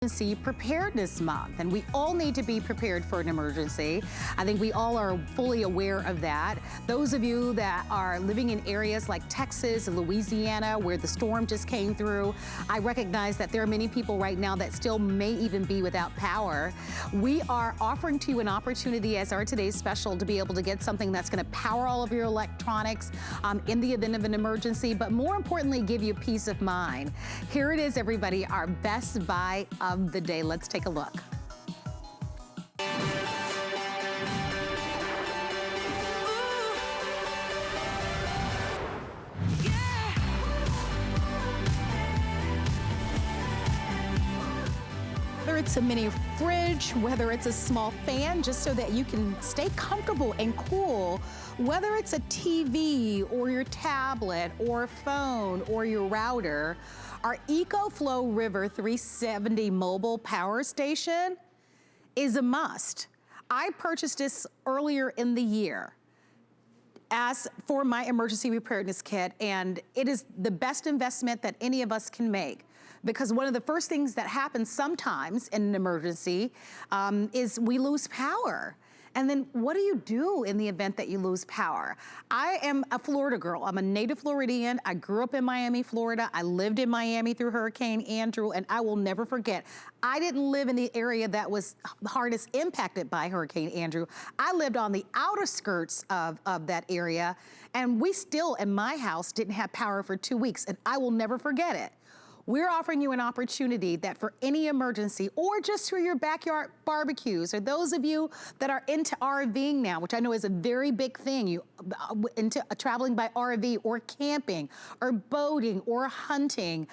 Emergency Preparedness Month, and we all need to be prepared for an emergency. I think we all are fully aware of that. Those of you that are living in areas like Texas and Louisiana where the storm just came through, I recognize that there are many people right now that still may even be without power. We are offering to you an opportunity as our today's special to be able to get something that's going to power all of your electronics in the event of an emergency, but more importantly, give you peace of mind. Here it is, everybody, our best buy of the day. Let's take a look. Whether it's a mini fridge, whether it's a small fan, just so that you can stay comfortable and cool, whether it's a TV or your tablet or phone or your router, our EcoFlow River 370 mobile power station is a must. I purchased this earlier in the year as for my emergency preparedness kit, and it is the best investment that any of us can make. Because one of the first things that happens sometimes in an emergency is we lose power. And then what do you do in the event that you lose power? I am a Florida girl. I'm a native Floridian. I grew up in Miami, Florida. I lived in Miami through Hurricane Andrew, and I will never forget. I didn't live in the area that was hardest impacted by Hurricane Andrew. I lived on the outer skirts of that area, and we still, in my house, didn't have power for 2 weeks, and I will never forget it. We're offering you an opportunity that for any emergency or just for your backyard barbecues, or those of you that are into RVing now, which I know is a very big thing, you into traveling by RV or camping or boating or hunting,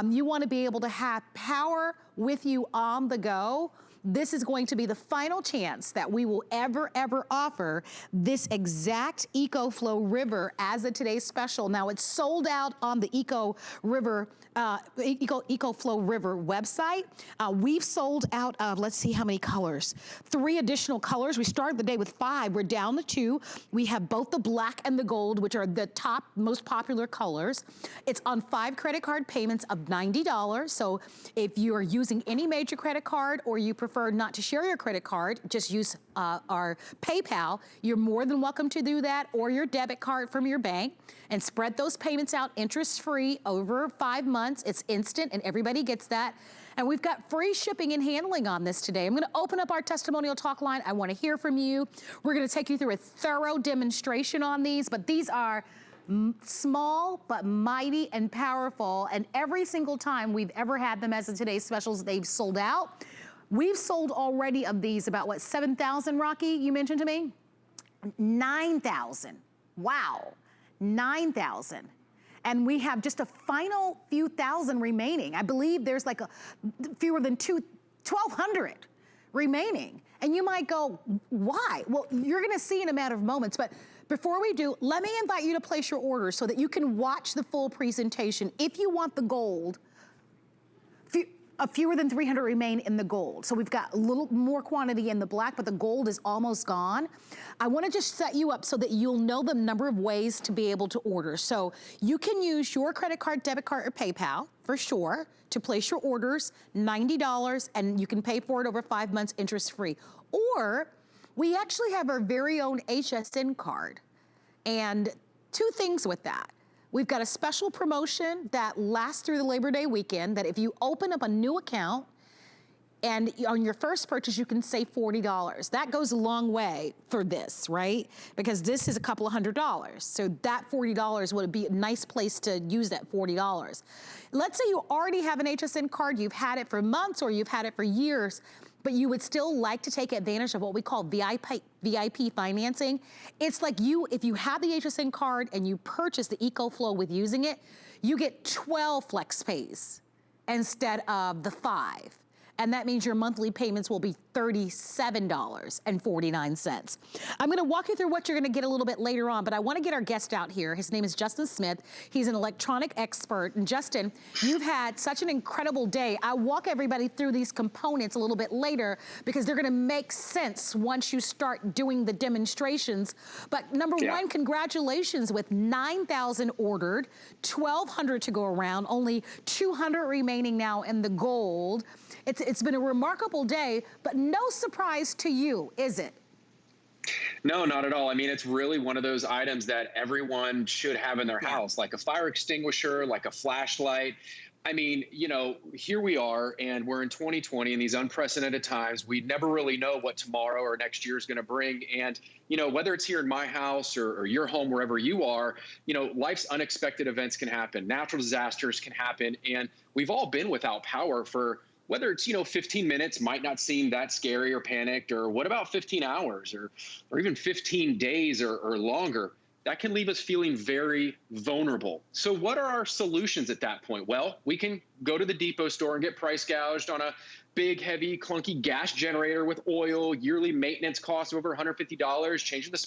you want to be able to have power with you on the go. This is going to be the final chance that we will ever offer this exact EcoFlow River as a today's special. Now it's sold out on the EcoFlow River website. We've sold out of, let's see how many colors, 3 additional colors. We started the day with 5, we're down to 2. We have both the black and the gold, which are the top most popular colors. It's on 5 credit card payments of $90. So if you are using any major credit card or you prefer not to share your credit card, just use our PayPal, you're more than welcome to do that, or your debit card from your bank, and spread those payments out interest-free over 5 months. It's instant and everybody gets that. And we've got free shipping and handling on this today. I'm gonna open up our testimonial talk line. I wanna hear from you. We're gonna take you through a thorough demonstration on these, but these are small but mighty and powerful, and every single time we've ever had them as a today's specials, they've sold out. We've sold already of these about, what, 7,000, Rocky, you mentioned to me? 9,000, wow, 9,000. And we have just a final few thousand remaining. I believe there's like fewer than 1,200 remaining. And you might go, why? Well, you're gonna see in a matter of moments, but before we do, let me invite you to place your order so that you can watch the full presentation. If you want the gold, fewer than 300 remain in the gold. So we've got a little more quantity in the black, but the gold is almost gone. I wanna just set you up so that you'll know the number of ways to be able to order. So you can use your credit card, debit card, or PayPal for sure to place your orders, $90, and you can pay for it over 5 months interest-free. Or we actually have our very own HSN card. And 2 things with that. We've got a special promotion that lasts through the Labor Day weekend, that if you open up a new account and on your first purchase, you can save $40. That goes a long way for this, right? Because this is a couple of $100s. So that $40 would be a nice place to use that $40. Let's say you already have an HSN card, you've had it for months or you've had it for years, but you would still like to take advantage of what we call VIP financing. It's like if you have the HSN card and you purchase the EcoFlow with using it, you get 12 flex pays instead of the 5. And that means your monthly payments will be $37.49. I'm gonna walk you through what you're gonna get a little bit later on, but I wanna get our guest out here. His name is Justin Smith. He's an electronic expert. And Justin, you've had such an incredible day. I'll walk everybody through these components a little bit later because they're gonna make sense once you start doing the demonstrations. But number one, congratulations with 9,000 ordered, 1,200 to go around, only 200 remaining now in the gold. It's been a remarkable day, but no surprise to you, is it? No, not at all. I mean, it's really one of those items that everyone should have in their Yeah. house, like a fire extinguisher, like a flashlight. I mean, you know, here we are, and we're in 2020 in these unprecedented times. We never really know what tomorrow or next year is going to bring. And, you know, whether it's here in my house or your home, wherever you are, you know, life's unexpected events can happen. Natural disasters can happen. And we've all been without power for whether it's, you know, 15 minutes might not seem that scary or panicked, or what about 15 hours or even 15 days or longer? That can leave us feeling very vulnerable. So what are our solutions at that point? Well, we can go to the depot store and get price gouged on a big, heavy, clunky gas generator with oil, yearly maintenance costs of over $150, changing the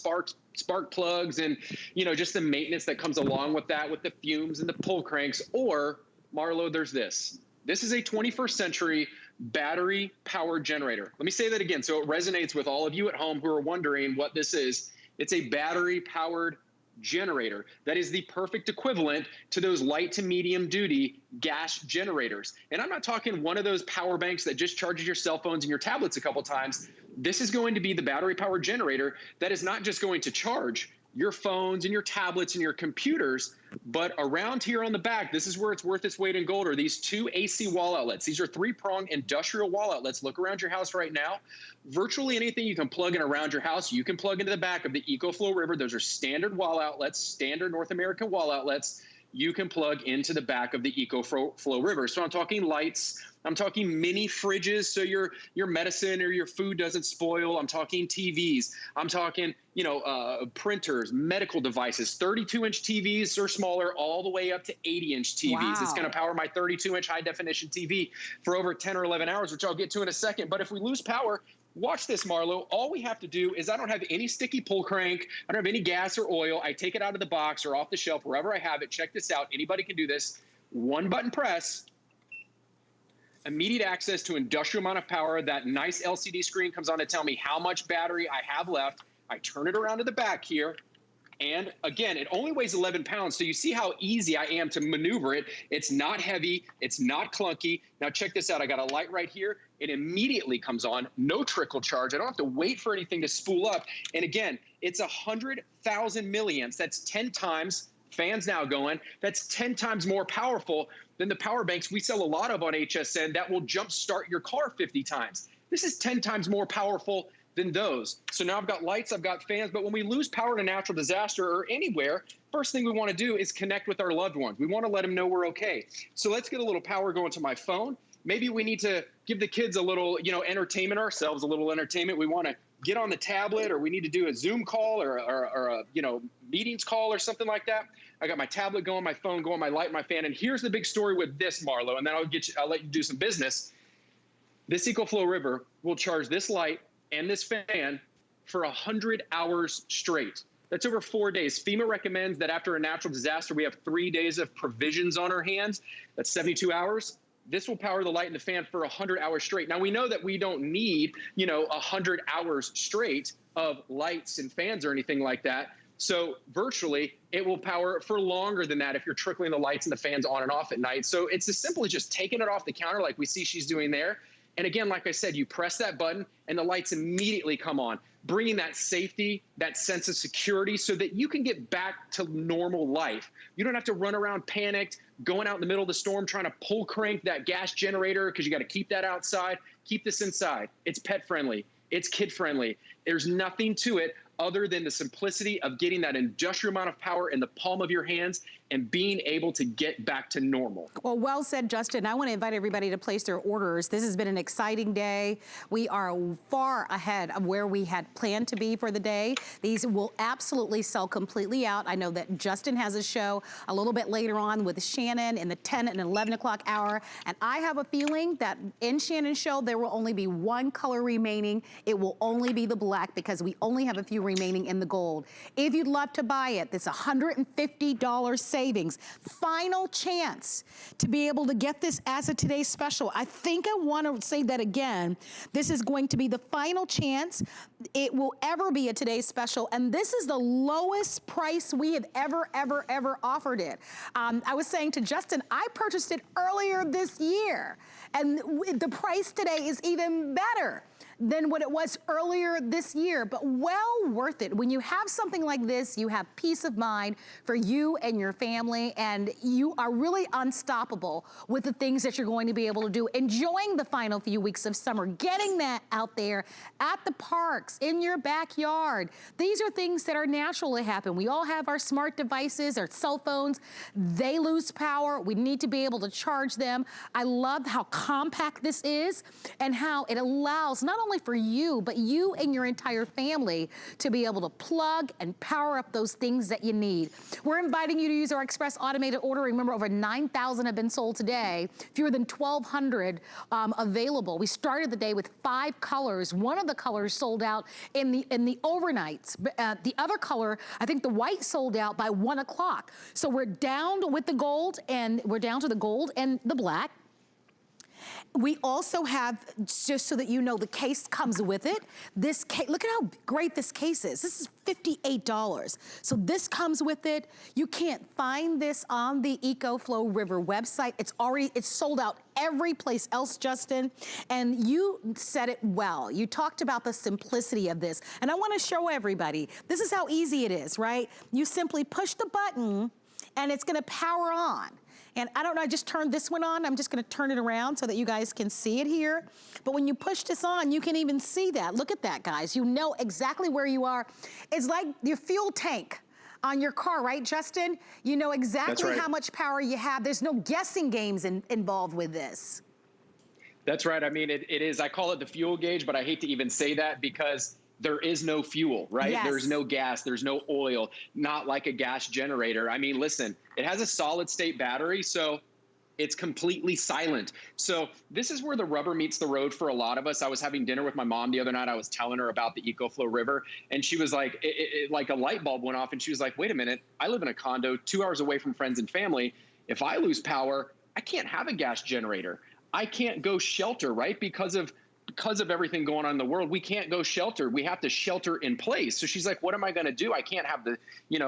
spark plugs, and, you know, just the maintenance that comes along with that, with the fumes and the pull cranks. Or, Marlo, there's this. This is a 21st century battery powered generator. Let me say that again so it resonates with all of you at home who are wondering what this is. It's a battery powered generator that is the perfect equivalent to those light to medium duty gas generators. And I'm not talking one of those power banks that just charges your cell phones and your tablets a couple times. This is going to be the battery powered generator that is not just going to charge your phones and your tablets and your computers, but around here on the back, this is where it's worth its weight in gold, are these two AC wall outlets. These are 3-prong industrial wall outlets. Look around your house right now. Virtually anything you can plug in around your house, you can plug into the back of the EcoFlow River. Those are standard wall outlets, standard North American wall outlets. You can plug into the back of the EcoFlow River. So I'm talking lights, I'm talking mini fridges so your medicine or your food doesn't spoil. I'm talking TVs. I'm talking, you know, printers, medical devices, 32-inch TVs or smaller, all the way up to 80-inch TVs. Wow. It's going to power my 32-inch high-definition TV for over 10 or 11 hours, which I'll get to in a second. But if we lose power, watch this, Marlo. All we have to do is I don't have any sticky pull crank. I don't have any gas or oil. I take it out of the box or off the shelf, wherever I have it. Check this out. Anybody can do this. One button press. Immediate access to industrial amount of power. That nice LCD screen comes on to tell me how much battery I have left. I turn it around to the back here. And again, it only weighs 11 pounds. So you see how easy I am to maneuver it. It's not heavy. It's not clunky. Now check this out. I got a light right here. It immediately comes on. No trickle charge. I don't have to wait for anything to spool up. And again, it's 100,000 milliamps. That's 10 times, fans now going, that's 10 times more powerful than the power banks we sell a lot of on HSN that will jumpstart your car 50 times. This is 10 times more powerful than those. So now I've got lights, I've got fans, but when we lose power in a natural disaster or anywhere, first thing we want to do is connect with our loved ones. We want to let them know we're okay. So let's get a little power going to my phone. Maybe we need to give the kids a little, you know, entertainment ourselves, a little entertainment. We want to get on the tablet, or we need to do a Zoom call or a, you know, meetings call or something like that. I got my tablet going, my phone going, my light, my fan. And here's the big story with this, Marlo, and then I'll let you do some business. This EcoFlow River will charge this light and this fan for 100 hours straight. That's over 4 days. FEMA recommends that after a natural disaster, we have 3 days of provisions on our hands. That's 72 hours. This will power the light and the fan for 100 hours straight. Now, we know that we don't need, you know, 100 hours straight of lights and fans or anything like that. So virtually, it will power for longer than that if you're trickling the lights and the fans on and off at night. So it's as simple as just taking it off the counter like we see she's doing there. And again, like I said, you press that button and the lights immediately come on, bringing that safety, that sense of security so that you can get back to normal life. You don't have to run around panicked, going out in the middle of the storm, trying to pull crank that gas generator because you got to keep that outside. Keep this inside. It's pet friendly. It's kid friendly. There's nothing to it other than the simplicity of getting that industrial amount of power in the palm of your hands and being able to get back to normal. Well said, Justin. I want to invite everybody to place their orders. This has been an exciting day. We are far ahead of where we had planned to be for the day. These will absolutely sell completely out. I know that Justin has a show a little bit later on with Shannon in the 10 and 11 o'clock hour. And I have a feeling that in Shannon's show, there will only be one color remaining. It will only be the black because we only have a few value remaining in the gold. If you'd love to buy it, it's $150 savings. Final chance to be able to get this as a today's special. I think I want to say that again. This is going to be the final chance it will ever be a today's special, and this is the lowest price we have ever offered it. I was saying to Justin, I purchased it earlier this year, and the price today is even better than what it was earlier this year, but well worth it. When you have something like this, you have peace of mind for you and your family, and you are really unstoppable with the things that you're going to be able to do. Enjoying the final few weeks of summer, getting that out there at the parks, in your backyard. These are things that are natural to happen. We all have our smart devices, our cell phones. They lose power. We need to be able to charge them. I love how compact this is and how it allows not only for you, but you and your entire family to be able to plug and power up those things that you need. We're inviting you to use our express automated order. Remember, over 9,000 have been sold today, fewer than 1,200 available. We started the day with 5 colors. One of the colors sold out in the overnights. The other color, I think the white, sold out by 1 o'clock. So we're down with the gold, and we're down to the gold and the black. We also have, just so that you know, the case comes with it. This case, look at how great this case is. This is $58. So this comes with it. You can't find this on the EcoFlow River website. It's sold out every place else, Justin. And you said it well. You talked about the simplicity of this. And I want to show everybody, this is how easy it is, right? You simply push the button and it's gonna power on. And I don't know, I just turned this one on. I'm just gonna turn it around so that you guys can see it here. But when you push this on, you can even see that. Look at that, guys. You know exactly where you are. It's like your fuel tank on your car, right, Justin? You know exactly how much power you have. There's no guessing games involved with this. That's right. I mean, it is, I call it the fuel gauge, but I hate to even say that because there is no fuel, right? Yes. There's no gas, there's no oil, not like a gas generator. I mean, listen, it has a solid state battery, so it's completely silent. So this is where the rubber meets the road for a lot of us. I was having dinner with my mom the other night. I was telling her about the EcoFlow River, and she was like, like a light bulb went off, and she was like, wait a minute, I live in a condo 2 hours away from friends and family. If I lose power, I can't have a gas generator. I can't go shelter, right? Because of everything going on in the world, we can't go shelter. We have to shelter in place. So she's like, what am I going to do? I can't have the,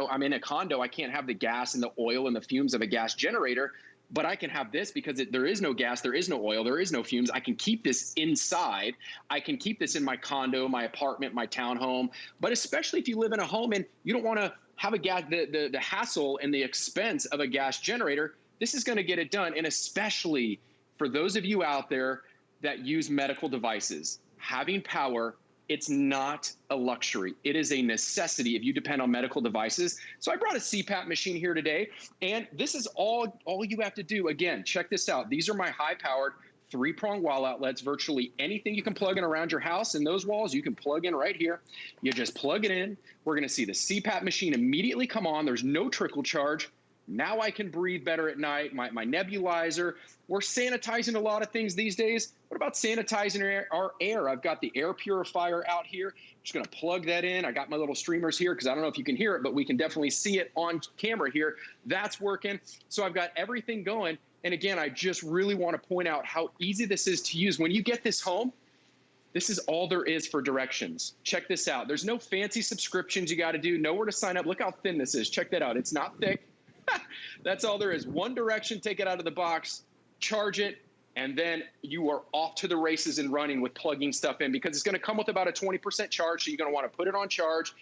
I'm in a condo. I can't have the gas and the oil and the fumes of a gas generator, but I can have this because there is no gas, there is no oil, there is no fumes. I can keep this inside. I can keep this in my condo, my apartment, my townhome. But especially if you live in a home and you don't want to have a gas, the hassle and the expense of a gas generator, this is going to get it done. And especially for those of you out there that use medical devices, having power, it's not a luxury. It is a necessity if you depend on medical devices. So I brought a CPAP machine here today, and this is all you have to do. Again, check this out. These are my high-powered 3-prong wall outlets. Virtually anything you can plug in around your house in those walls, you can plug in right here. You just plug it in. We're gonna see the CPAP machine immediately come on. There's no trickle charge. Now I can breathe better at night. My nebulizer. We're sanitizing a lot of things these days. What about sanitizing our air? I've got the air purifier out here. Just going to plug that in. I got my little streamers here because I don't know if you can hear it, but we can definitely see it on camera here. That's working. So I've got everything going. And again, I just really want to point out how easy this is to use. When you get this home, this is all there is for directions. Check this out. There's no fancy subscriptions you got to do. Nowhere to sign up. Look how thin this is. Check that out. It's not thick. That's all there is. One direction, take it out of the box, charge it, and then you are off to the races and running with plugging stuff in, because it's going to come with about a 20% charge, so you're going to want to put it on charge.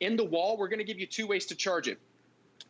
In the wall, we're going to give you 2 ways to charge it.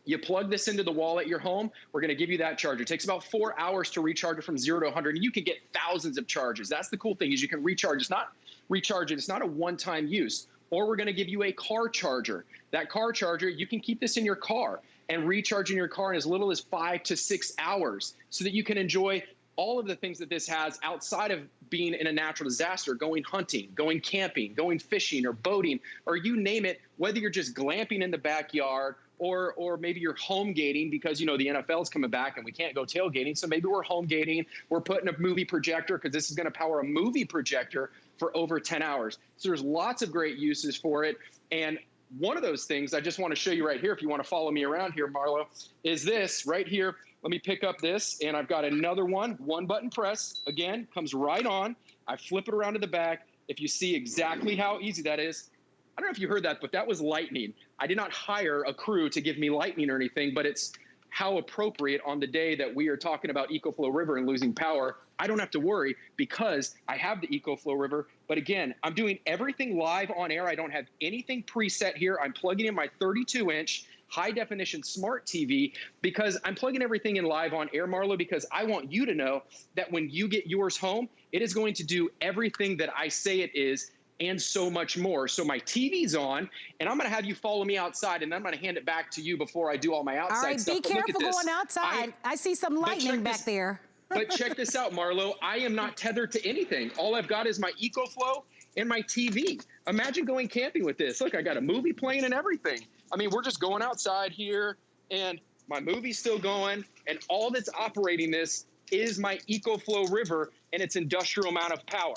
You plug this into the wall at your home, we're going to give you that charger. It takes about 4 hours to recharge it from 0 to 100, and you can get thousands of charges. That's the cool thing, is you can recharge. It's not a one-time use. Or we're going to give you a car charger. That car charger, you can keep this in your car and recharge in your car in as little as 5 to 6 hours, so that you can enjoy all of the things that this has outside of being in a natural disaster, going hunting, going camping, going fishing or boating, or you name it, whether you're just glamping in the backyard or maybe you're home gating because, you know, the NFL's coming back and we can't go tailgating. So maybe we're home gating. We're putting a movie projector because this is going to power a movie projector for over 10 hours. So there's lots of great uses for it. And one of those things I just want to show you right here, if you want to follow me around here, Marlo, is this right here. Let me pick up this, and I've got another one button press. Again, comes right on. I flip it around to the back. If you see exactly how easy that is, I don't know if you heard that, but that was lightning. I did not hire a crew to give me lightning or anything, but it's how appropriate on the day that we are talking about EcoFlow River and losing power. I don't have to worry because I have the EcoFlow River. But again, I'm doing everything live on air. I don't have anything preset here. I'm plugging in my 32-inch high-definition smart TV because I'm plugging everything in live on air, Marlo, because I want you to know that when you get yours home, it is going to do everything that I say it is and so much more. So my TV's on, and I'm going to have you follow me outside, and then I'm going to hand it back to you before I do all my outside stuff. All right, be careful going outside. I see some lightning back there. But check this out, Marlo. I am not tethered to anything. All I've got is my EcoFlow and my TV. Imagine going camping with this. Look, I got a movie playing and everything. I mean, we're just going outside here, and my movie's still going, and all that's operating this is my EcoFlow River and its industrial amount of power.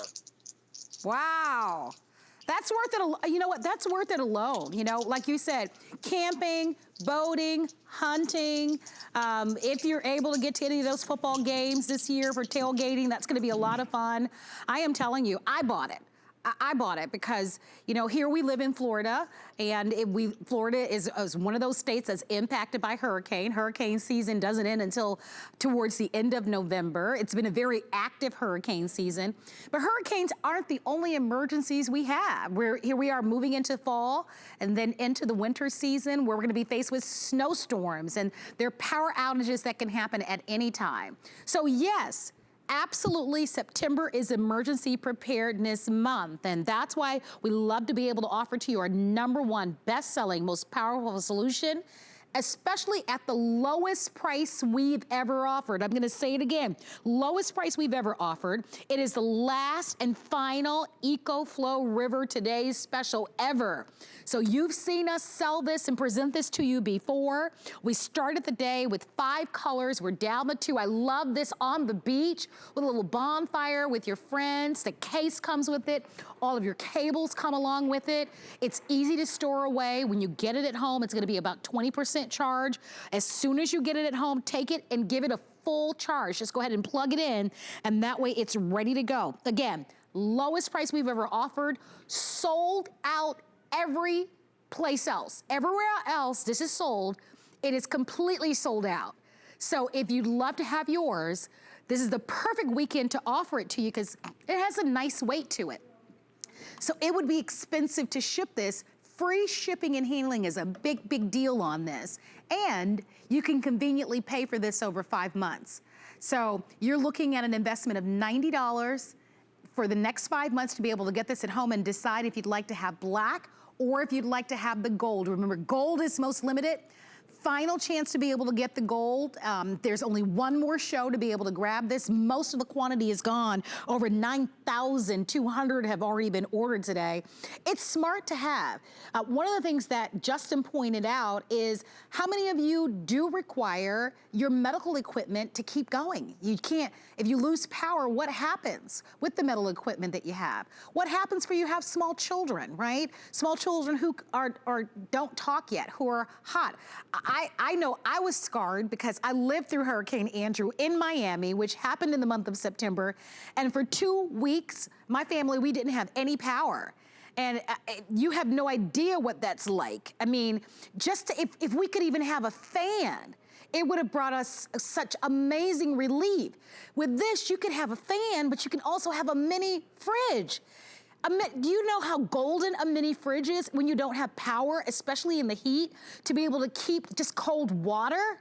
Wow. That's worth it. You know what? That's worth it alone. You know, like you said, camping, boating, hunting. If you're able to get to any of those football games this year for tailgating, that's going to be a lot of fun. I am telling you, I bought it. I bought it because, you know, here we live in Florida, and Florida is one of those states that's impacted by hurricane. Hurricane season doesn't end until towards the end of November. It's been a very active hurricane season, but hurricanes aren't the only emergencies we have. Here we are moving into fall and then into the winter season where we're gonna be faced with snowstorms, and there are power outages that can happen at any time. So yes, absolutely, September is Emergency Preparedness Month, and that's why we love to be able to offer to you our #1 best-selling, most powerful solution, especially at the lowest price we've ever offered. I'm gonna say it again, lowest price we've ever offered. It is the last and final EcoFlow River Today's Special ever. So you've seen us sell this and present this to you before. We started the day with 5 colors. We're down to 2. I love this on the beach with a little bonfire with your friends. The case comes with it. All of your cables come along with it. It's easy to store away. When you get it at home, it's gonna be about 20% charge. As soon as you get it at home, take it and give it a full charge. Just go ahead and plug it in, and that way it's ready to go. Again, lowest price we've ever offered, sold out every place else. Everywhere else this is sold, it is completely sold out. So if you'd love to have yours, this is the perfect weekend to offer it to you because it has a nice weight to it. So it would be expensive to ship this. Free shipping and handling is a big, big deal on this. And you can conveniently pay for this over 5 months. So you're looking at an investment of $90 for the next 5 months to be able to get this at home and decide if you'd like to have black or if you'd like to have the gold. Remember, gold is most limited. Final chance to be able to get the gold. There's only one more show to be able to grab this. Most of the quantity is gone. Over 9,200 have already been ordered today. It's smart to have. One of the things that Justin pointed out is how many of you do require your medical equipment to keep going? You can't, if you lose power, what happens with the medical equipment that you have? What happens for you have small children, right? Small children who don't talk yet, who are hot. I know I was scarred because I lived through Hurricane Andrew in Miami, which happened in the month of September. And for 2 weeks, my family, we didn't have any power. And you have no idea what that's like. I mean, just if we could even have a fan, it would have brought us such amazing relief. With this, you could have a fan, but you can also have a mini fridge. Do you know how golden a mini fridge is when you don't have power, especially in the heat, to be able to keep just cold water?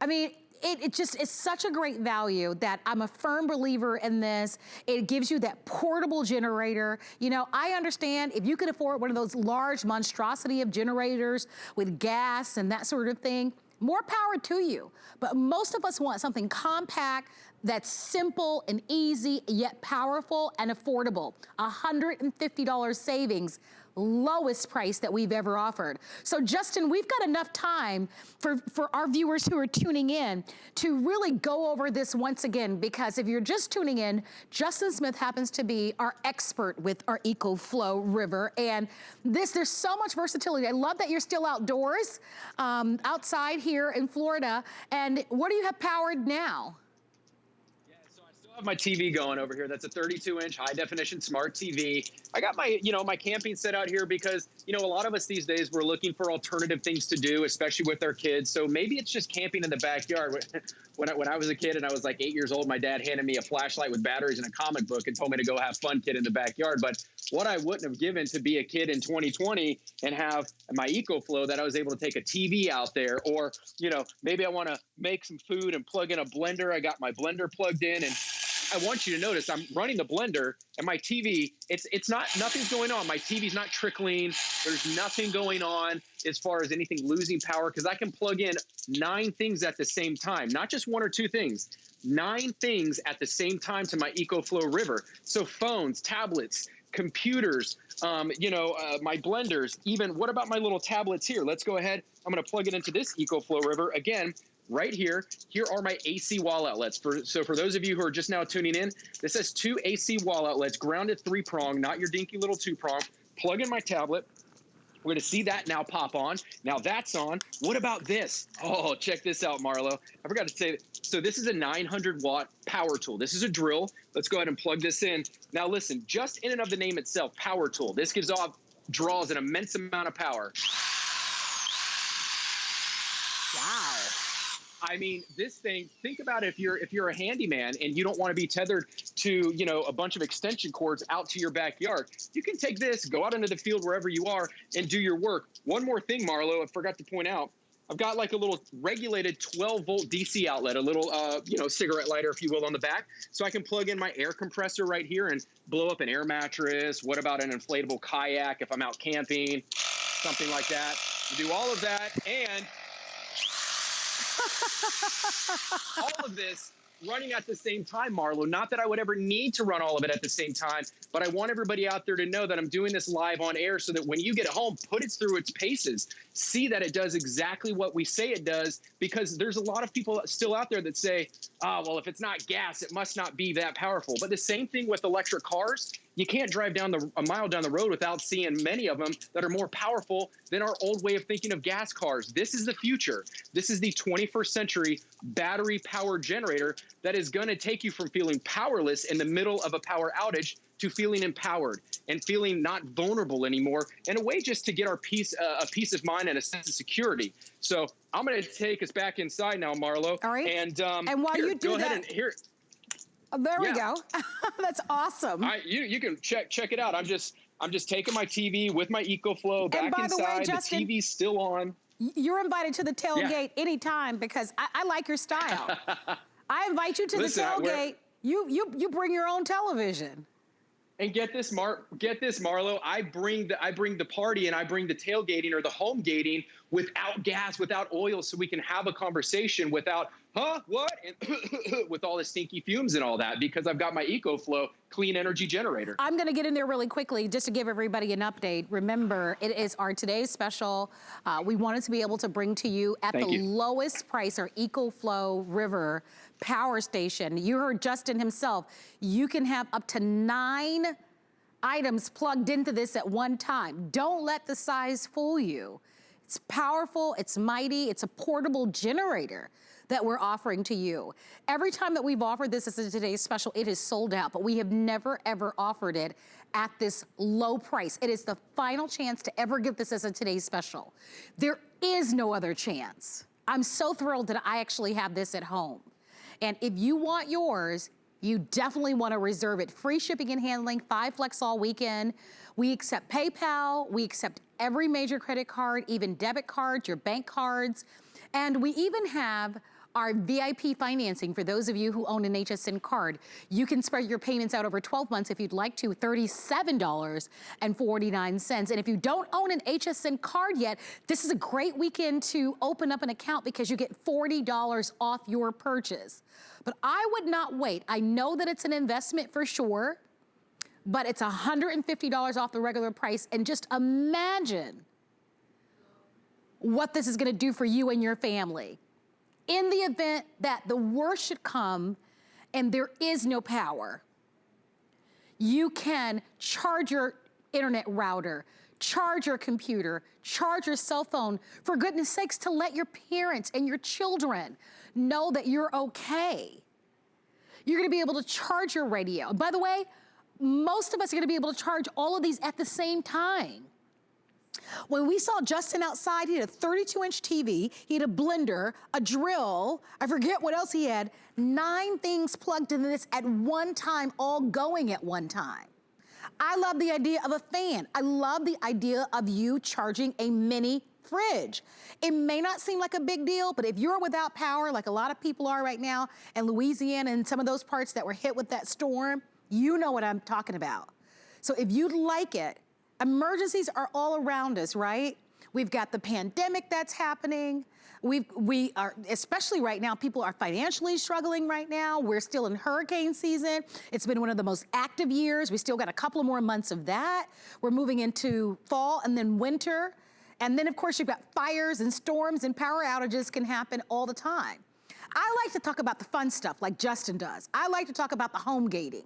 I mean, it's such a great value that I'm a firm believer in this. It gives you that portable generator. You know, I understand if you could afford one of those large monstrosity of generators with gas and that sort of thing, more power to you. But most of us want something compact that's simple and easy, yet powerful and affordable. $150 savings, lowest price that we've ever offered. So Justin, we've got enough time for our viewers who are tuning in to really go over this once again, because if you're just tuning in, Justin Smith happens to be our expert with our EcoFlow River. And there's so much versatility. I love that you're still outdoors, outside here in Florida. And what do you have powered now? I have my TV going over here. That's a 32-inch high-definition smart TV. I got my, my camping set out here because, a lot of us these days, we're looking for alternative things to do, especially with our kids. So maybe it's just camping in the backyard. When I was a kid and I was like 8 years old, my dad handed me a flashlight with batteries and a comic book and told me to go have fun, kid, in the backyard. But what I wouldn't have given to be a kid in 2020 and have my EcoFlow, that I was able to take a TV out there, or, maybe I want to make some food and plug in a blender. I got my blender plugged in, and I want you to notice I'm running the blender, and my TV, nothing's going on. My TV's not trickling. There's nothing going on as far as anything losing power, because I can plug in 9 things at the same time, not just 1 or 2 things, 9 things at the same time to my EcoFlow River. So phones, tablets, computers, my blenders, even what about my little tablets here? Let's go ahead. I'm going to plug it into this EcoFlow River again. Right here are my AC wall outlets. So for those of you who are just now tuning in, this has 2 AC wall outlets, grounded 3-prong, not your dinky little 2-prong. Plug in my tablet. We're going to see that now pop on. Now that's on. What about this? Oh, check this out, Marlo. I forgot to say that. So this is a 900-watt power tool. This is a drill. Let's go ahead and plug this in. Now listen, just in and of the name itself, power tool. This draws an immense amount of power. Wow. I mean, this thing, think about it, if you're a handyman and you don't want to be tethered to, a bunch of extension cords out to your backyard. You can take this, go out into the field wherever you are, and do your work. One more thing, Marlo, I forgot to point out. I've got like a little regulated 12-volt DC outlet, a little, cigarette lighter, if you will, on the back. So I can plug in my air compressor right here and blow up an air mattress. What about an inflatable kayak if I'm out camping? Something like that. Do all of that, and all of this running at the same time, Marlo. Not that I would ever need to run all of it at the same time, but I want everybody out there to know that I'm doing this live on air so that when you get home, put it through its paces. See that it does exactly what we say it does, because there's a lot of people still out there that say, well, if it's not gas, it must not be that powerful. But the same thing with electric cars. You can't drive a mile down the road without seeing many of them that are more powerful than our old way of thinking of gas cars. This is the future. This is the 21st century battery power generator that is going to take you from feeling powerless in the middle of a power outage to feeling empowered and feeling not vulnerable anymore, and a way just to get our peace of mind and a sense of security. So I'm going to take us back inside now, Marlo. All right. And while here, you do go that, ahead and here. There we go. That's awesome. You can check it out. I'm just taking my TV with my EcoFlow back inside. And by the way, Justin, the TV's still on. You're invited to the tailgate anytime, because I like your style. I invite you to the tailgate. You bring your own television. And get this, Marlo. I bring the party, and I bring the tailgating or the home gating without gas, without oil, so we can have a conversation without what, and with all the stinky fumes and all that, because I've got my EcoFlow clean energy generator. I'm going to get in there really quickly just to give everybody an update. Remember, it is our today's special. We wanted to be able to bring to you at the lowest price our EcoFlow River power station. You heard Justin himself. You can have up to 9 items plugged into this at one time. Don't let the size fool you. It's powerful, it's mighty, it's a portable generator that we're offering to you. Every time that we've offered this as a today's special, it is sold out, but we have never ever offered it at this low price. It is the final chance to ever give this as a today's special. There is no other chance. I'm so thrilled that I actually have this at home. And if you want yours, you definitely want to reserve it. Free shipping and handling, 5 flex all weekend. We accept PayPal, we accept every major credit card, even debit cards, your bank cards. And we even have our VIP financing, for those of you who own an HSN card, you can spread your payments out over 12 months if you'd like to, $37.49. And if you don't own an HSN card yet, this is a great weekend to open up an account because you get $40 off your purchase. But I would not wait. I know that it's an investment for sure, but it's $150 off the regular price. And just imagine what this is gonna do for you and your family. In the event that the worst should come and there is no power, you can charge your internet router, charge your computer, charge your cell phone, for goodness sakes, to let your parents and your children know that you're okay. You're gonna be able to charge your radio. By the way, most of us are gonna be able to charge all of these at the same time. When we saw Justin outside, he had a 32-inch TV, he had a blender, a drill, I forget what else he had, 9 things plugged into this at one time, all going at one time. I love the idea of a fan. I love the idea of you charging a mini fridge. It may not seem like a big deal, but if you're without power, like a lot of people are right now in Louisiana and some of those parts that were hit with that storm, you know what I'm talking about. So if you'd like it, emergencies are all around us, right? We've got the pandemic that's happening. We are, especially right now, people are financially struggling right now. We're still in hurricane season. It's been one of the most active years. We still got a couple of more months of that. We're moving into fall and then winter. And then of course you've got fires and storms and power outages can happen all the time. I like to talk about the fun stuff like Justin does. I like to talk about the home gating.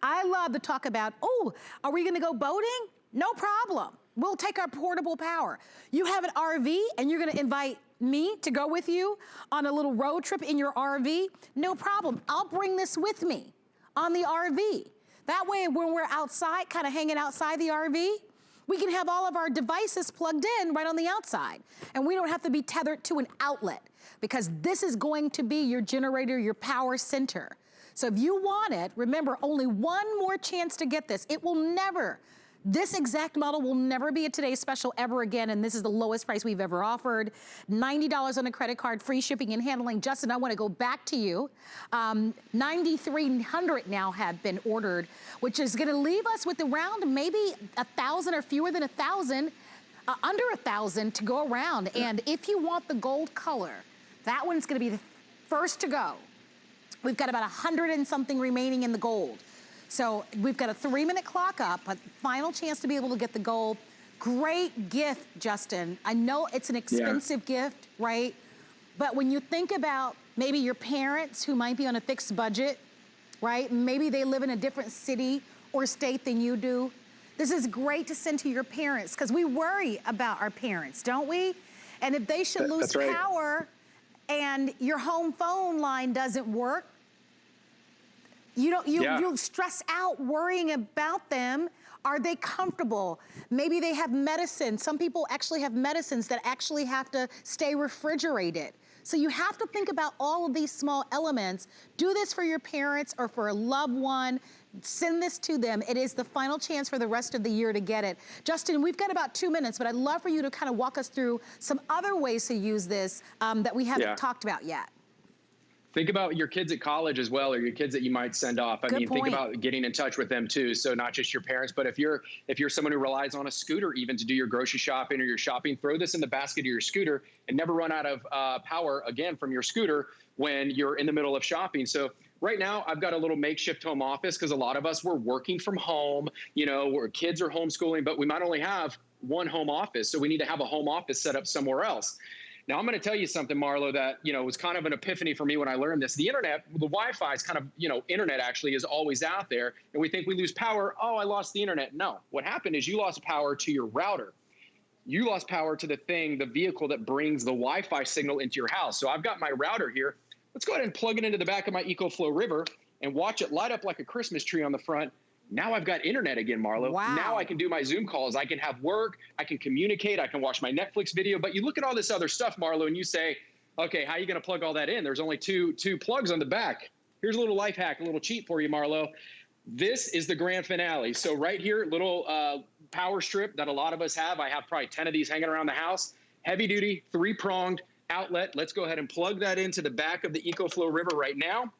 I love to talk about, oh, are we gonna go boating? No problem. We'll take our portable power. You have an RV and you're gonna invite me to go with you on a little road trip in your RV? No problem. I'll bring this with me on the RV. That way when we're outside, kind of hanging outside the RV, we can have all of our devices plugged in right on the outside. And we don't have to be tethered to an outlet because this is going to be your generator, your power center. So if you want it, remember, only one more chance to get this. It will never, this exact model will never be a Today's Special ever again, and this is the lowest price we've ever offered. $90 on a credit card, free shipping and handling. Justin, I wanna go back to you. 9,300 now have been ordered, which is gonna leave us with around maybe 1,000 or fewer than 1,000, under 1,000 to go around. And if you want the gold color, that one's gonna be the first to go. We've got about 100 and something remaining in the gold. So we've got a 3-minute clock up, but final chance to be able to get the gold. Great gift, Justin. I know it's an expensive gift, right? But when you think about maybe your parents who might be on a fixed budget, right? Maybe they live in a different city or state than you do. This is great to send to your parents because we worry about our parents, don't we? And if they should lose power and your home phone line doesn't work, you'll stress out worrying about them. Are they comfortable? Maybe they have medicine. Some people actually have medicines that actually have to stay refrigerated. So you have to think about all of these small elements. Do this for your parents or for a loved one. Send this to them. It is the final chance for the rest of the year to get it. Justin, we've got about 2 minutes, but I'd love for you to kind of walk us through some other ways to use this that we haven't talked about yet. Think about your kids at college as well, or your kids that you might send off. I mean, think about getting in touch with them too. So not just your parents, but if you're someone who relies on a scooter even to do your grocery shopping or your shopping, throw this in the basket of your scooter and never run out of power again from your scooter when you're in the middle of shopping. So right now I've got a little makeshift home office because a lot of us were working from home, you know, where kids are homeschooling, but we might only have one home office. So we need to have a home office set up somewhere else. Now, I'm going to tell you something, Marlo, that, you know, was kind of an epiphany for me when I learned this. The internet, the Wi-Fi is kind of, you know, internet actually is always out there. And we think we lose power. Oh, I lost the internet. No, what happened is you lost power to your router. You lost power to the thing, the vehicle that brings the Wi-Fi signal into your house. So I've got my router here. Let's go ahead and plug it into the back of my EcoFlow River and watch it light up like a Christmas tree on the front. Now I've got internet again, Marlo. Wow. Now I can do my Zoom calls. I can have work. I can communicate. I can watch my Netflix video. But you look at all this other stuff, Marlo, and you say, okay, how are you going to plug all that in? There's only two plugs on the back. Here's a little life hack, a little cheat for you, Marlo. This is the grand finale. So right here, little power strip that a lot of us have. I have probably 10 of these hanging around the house. Heavy duty, 3-pronged. outlet. Let's go ahead and plug that into the back of the EcoFlow River right now.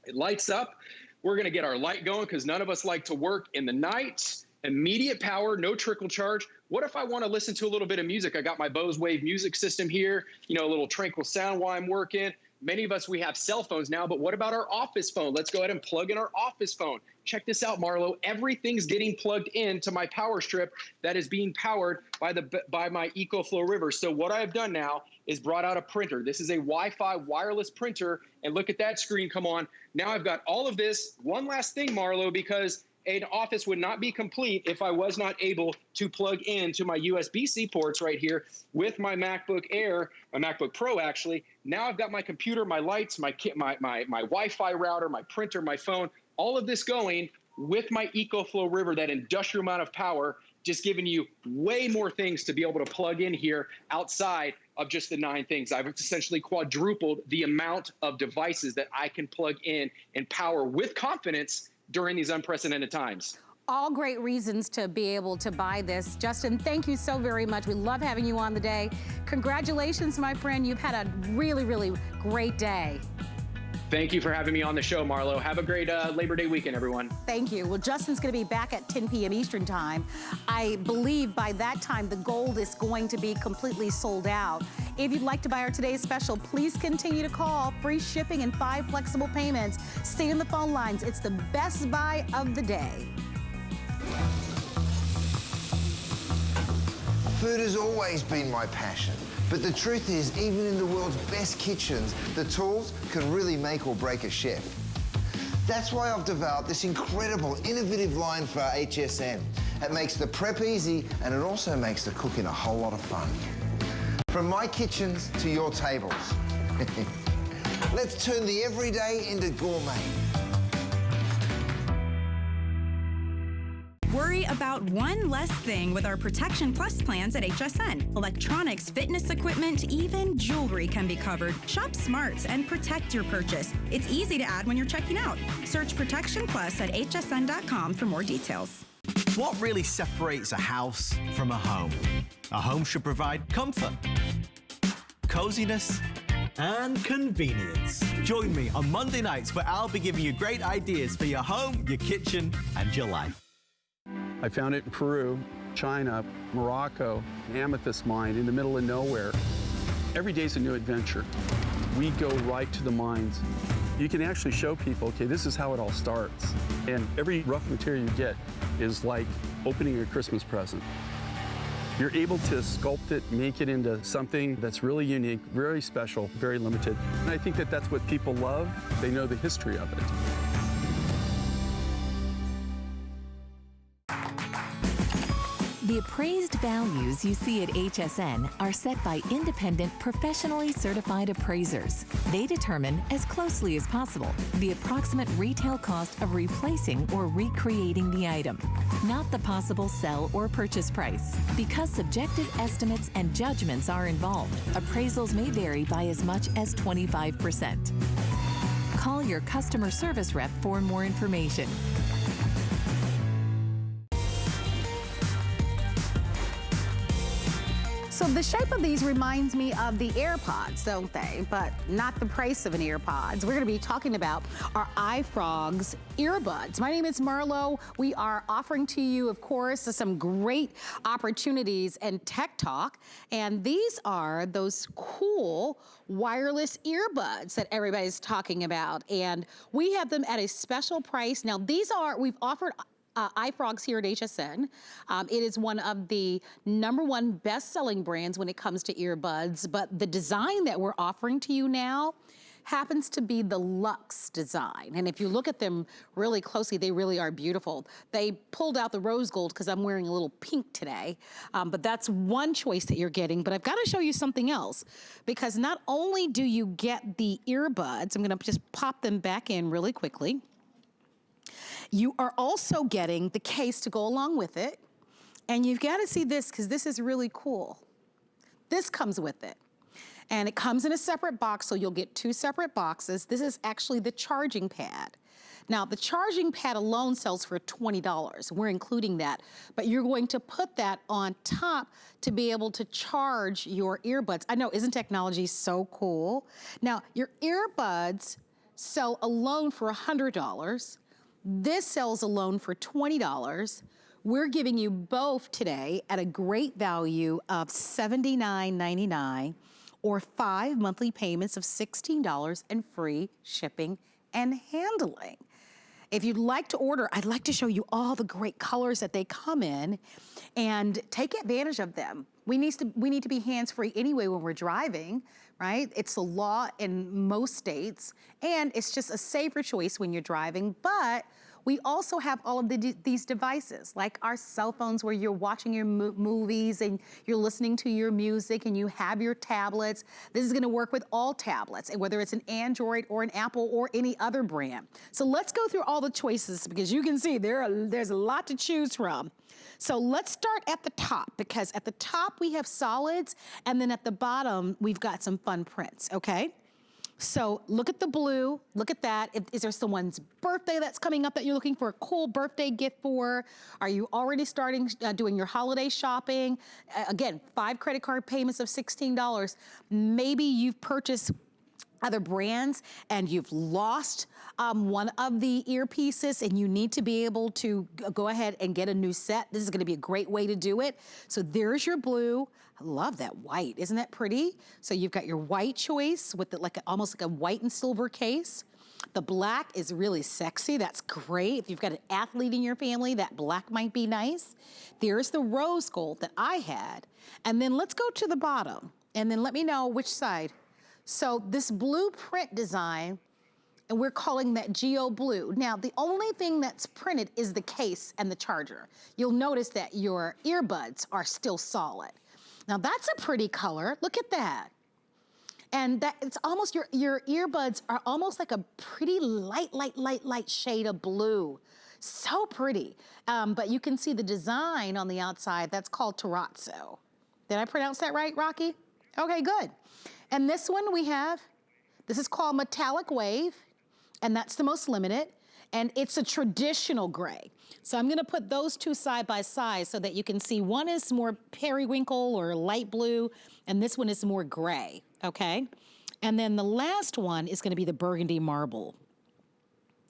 It lights up. We're going to get our light going because none of us like to work in the night. Immediate power, no trickle charge. What if I want to listen to a little bit of music? I got my Bose Wave music system here, a little tranquil sound while I'm working. Many of us, we have cell phones now, but what about our office phone? Let's go ahead and plug in our office phone. Check this out, Marlo. Everything's getting plugged into my power strip that is being powered by my EcoFlow River. So what I've done now is brought out a printer. This is a Wi-Fi wireless printer, and look at that screen come on. Now I've got all of this. One last thing, Marlo, because an office would not be complete if I was not able to plug into my USB-C ports right here with my MacBook Air, my MacBook Pro actually. Now I've got my computer, my lights, my Wi-Fi router, my printer, my phone, all of this going with my EcoFlow River, that industrial amount of power, just giving you way more things to be able to plug in here outside of just the 9 things. I've essentially quadrupled the amount of devices that I can plug in and power with confidence during these unprecedented times. All great reasons to be able to buy this. Justin, thank you so very much. We love having you on the day. Congratulations, my friend. You've had a really, really great day. Thank you for having me on the show, Marlo. Have a great Labor Day weekend, everyone. Thank you. Well, Justin's going to be back at 10 p.m. Eastern time. I believe by that time, the gold is going to be completely sold out. If you'd like to buy our today's special, please continue to call. Free shipping and 5 flexible payments. Stay on the phone lines. It's the best buy of the day. Food has always been my passion. But the truth is, even in the world's best kitchens, the tools can really make or break a chef. That's why I've developed this incredible, innovative line for HSN. It makes the prep easy, and it also makes the cooking a whole lot of fun. From my kitchens to your tables. Let's turn the everyday into gourmet. Worry about one less thing with our Protection Plus plans at HSN. Electronics, fitness equipment, even jewelry can be covered. Shop smart and protect your purchase. It's easy to add when you're checking out. Search Protection Plus at hsn.com for more details. What really separates a house from a home? A home should provide comfort, coziness, and convenience. Join me on Monday nights where I'll be giving you great ideas for your home, your kitchen, and your life. I found it in Peru, China, Morocco, an amethyst mine in the middle of nowhere. Every day's a new adventure. We go right to the mines. You can actually show people, okay, this is how it all starts. And every rough material you get is like opening a Christmas present. You're able to sculpt it, make it into something that's really unique, very special, very limited. And I think that that's what people love. They know the history of it. The appraised values you see at HSN are set by independent, professionally certified appraisers. They determine, as closely as possible, the approximate retail cost of replacing or recreating the item, not the possible sell or purchase price. Because subjective estimates and judgments are involved, appraisals may vary by as much as 25%. Call your customer service rep for more information. So the shape of these reminds me of the AirPods, don't they? But not the price of an AirPods. We're gonna be talking about our iFrogs earbuds. My name is Marlo. We are offering to you, of course, some great opportunities and tech talk. And these are those cool wireless earbuds that everybody's talking about. And we have them at a special price. Now these are, we've offered iFrogs here at HSN. It is one of the #1 best-selling brands when it comes to earbuds, but the design that we're offering to you now happens to be the Luxe design. And if you look at them really closely, they really are beautiful. They pulled out the rose gold because I'm wearing a little pink today, but that's one choice that you're getting. But I've got to show you something else, because not only do you get the earbuds, I'm gonna just pop them back in really quickly. You are also getting the case to go along with it. And you've got to see this, because this is really cool. This comes with it. And it comes in a separate box, so you'll get 2 separate boxes. This is actually the charging pad. Now, the charging pad alone sells for $20. We're including that, but you're going to put that on top to be able to charge your earbuds. I know, isn't technology so cool? Now, your earbuds sell alone for $100. This sells alone for $20. We're giving you both today at a great value of $79.99 or 5 monthly payments of $16 and free shipping and handling. If you'd like to order, I'd like to show you all the great colors that they come in and take advantage of them. We need to be hands-free anyway when we're driving, right? It's the law in most states, and it's just a safer choice when you're driving, but we also have all of these devices, like our cell phones where you're watching your movies and you're listening to your music and you have your tablets. This is gonna work with all tablets, and whether it's an Android or an Apple or any other brand. So let's go through all the choices because you can see there's a lot to choose from. So let's start at the top, because at the top we have solids, and then at the bottom we've got some fun prints, okay? So look at the blue, look at that. Is there someone's birthday that's coming up that you're looking for a cool birthday gift for? Are you already starting doing your holiday shopping? Again, 5 credit card payments of $16. Maybe you've purchased other brands and you've lost one of the earpieces and you need to be able to go ahead and get a new set. This is gonna be a great way to do it. So there's your blue. I love that white, isn't that pretty? So you've got your white choice with almost like a white and silver case. The black is really sexy, that's great. If you've got an athlete in your family, that black might be nice. There's the rose gold that I had. And then let's go to the bottom and then let me know which side. So this blue print design, and we're calling that Geo Blue. Now, the only thing that's printed is the case and the charger. You'll notice that your earbuds are still solid. Now that's a pretty color, look at that. And that it's almost, your earbuds are almost like a pretty light shade of blue. So pretty. But you can see the design on the outside, that's called terrazzo. Did I pronounce that right, Rocky? Okay, good. And this one this is called Metallic Wave, and that's the most limited, and it's a traditional gray. So I'm gonna put those two side by side so that you can see one is more periwinkle or light blue, and this one is more gray, okay? And then the last one is gonna be the burgundy marble.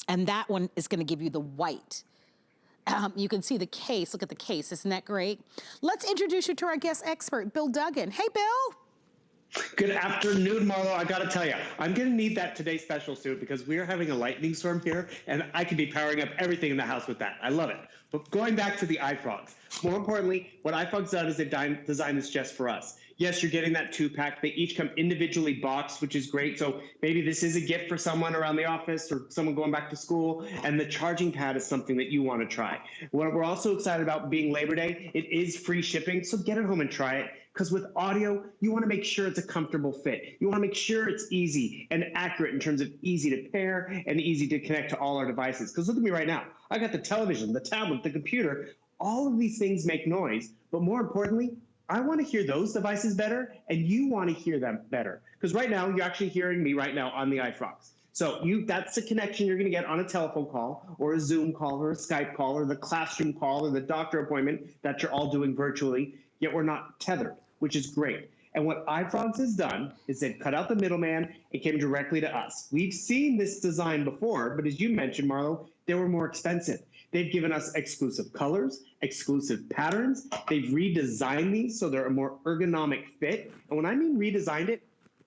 And that one is gonna give you the white. You can see the case, look at the case, isn't that great? Let's introduce you to our guest expert, Bill Duggan. Hey, Bill. Good afternoon, Marlo. I got to tell you, I'm going to need that Today Special suit because we are having a lightning storm here, and I could be powering up everything in the house with that. I love it. But going back to the iFrogs, more importantly, what iFrogs done is they've designed this just for us. Yes, you're getting that 2-pack. They each come individually boxed, which is great. So maybe this is a gift for someone around the office or someone going back to school, and the charging pad is something that you want to try. What we're also excited about being Labor Day, it is free shipping, so get it home and try it. Because with audio, you want to make sure it's a comfortable fit. You want to make sure it's easy and accurate in terms of easy to pair and easy to connect to all our devices. Because look at me right now. I got the television, the tablet, the computer. All of these things make noise. But more importantly, I want to hear those devices better, and you want to hear them better. Because right now, you're actually hearing me right now on the iFrogs. So that's the connection you're going to get on a telephone call or a Zoom call or a Skype call or the classroom call or the doctor appointment that you're all doing virtually, yet we're not tethered, which is great. And what iFrogs has done is they've cut out the middleman and came directly to us. We've seen this design before, but as you mentioned, Marlo, they were more expensive. They've given us exclusive colors, exclusive patterns. They've redesigned these so they're a more ergonomic fit. And when I mean redesigned it,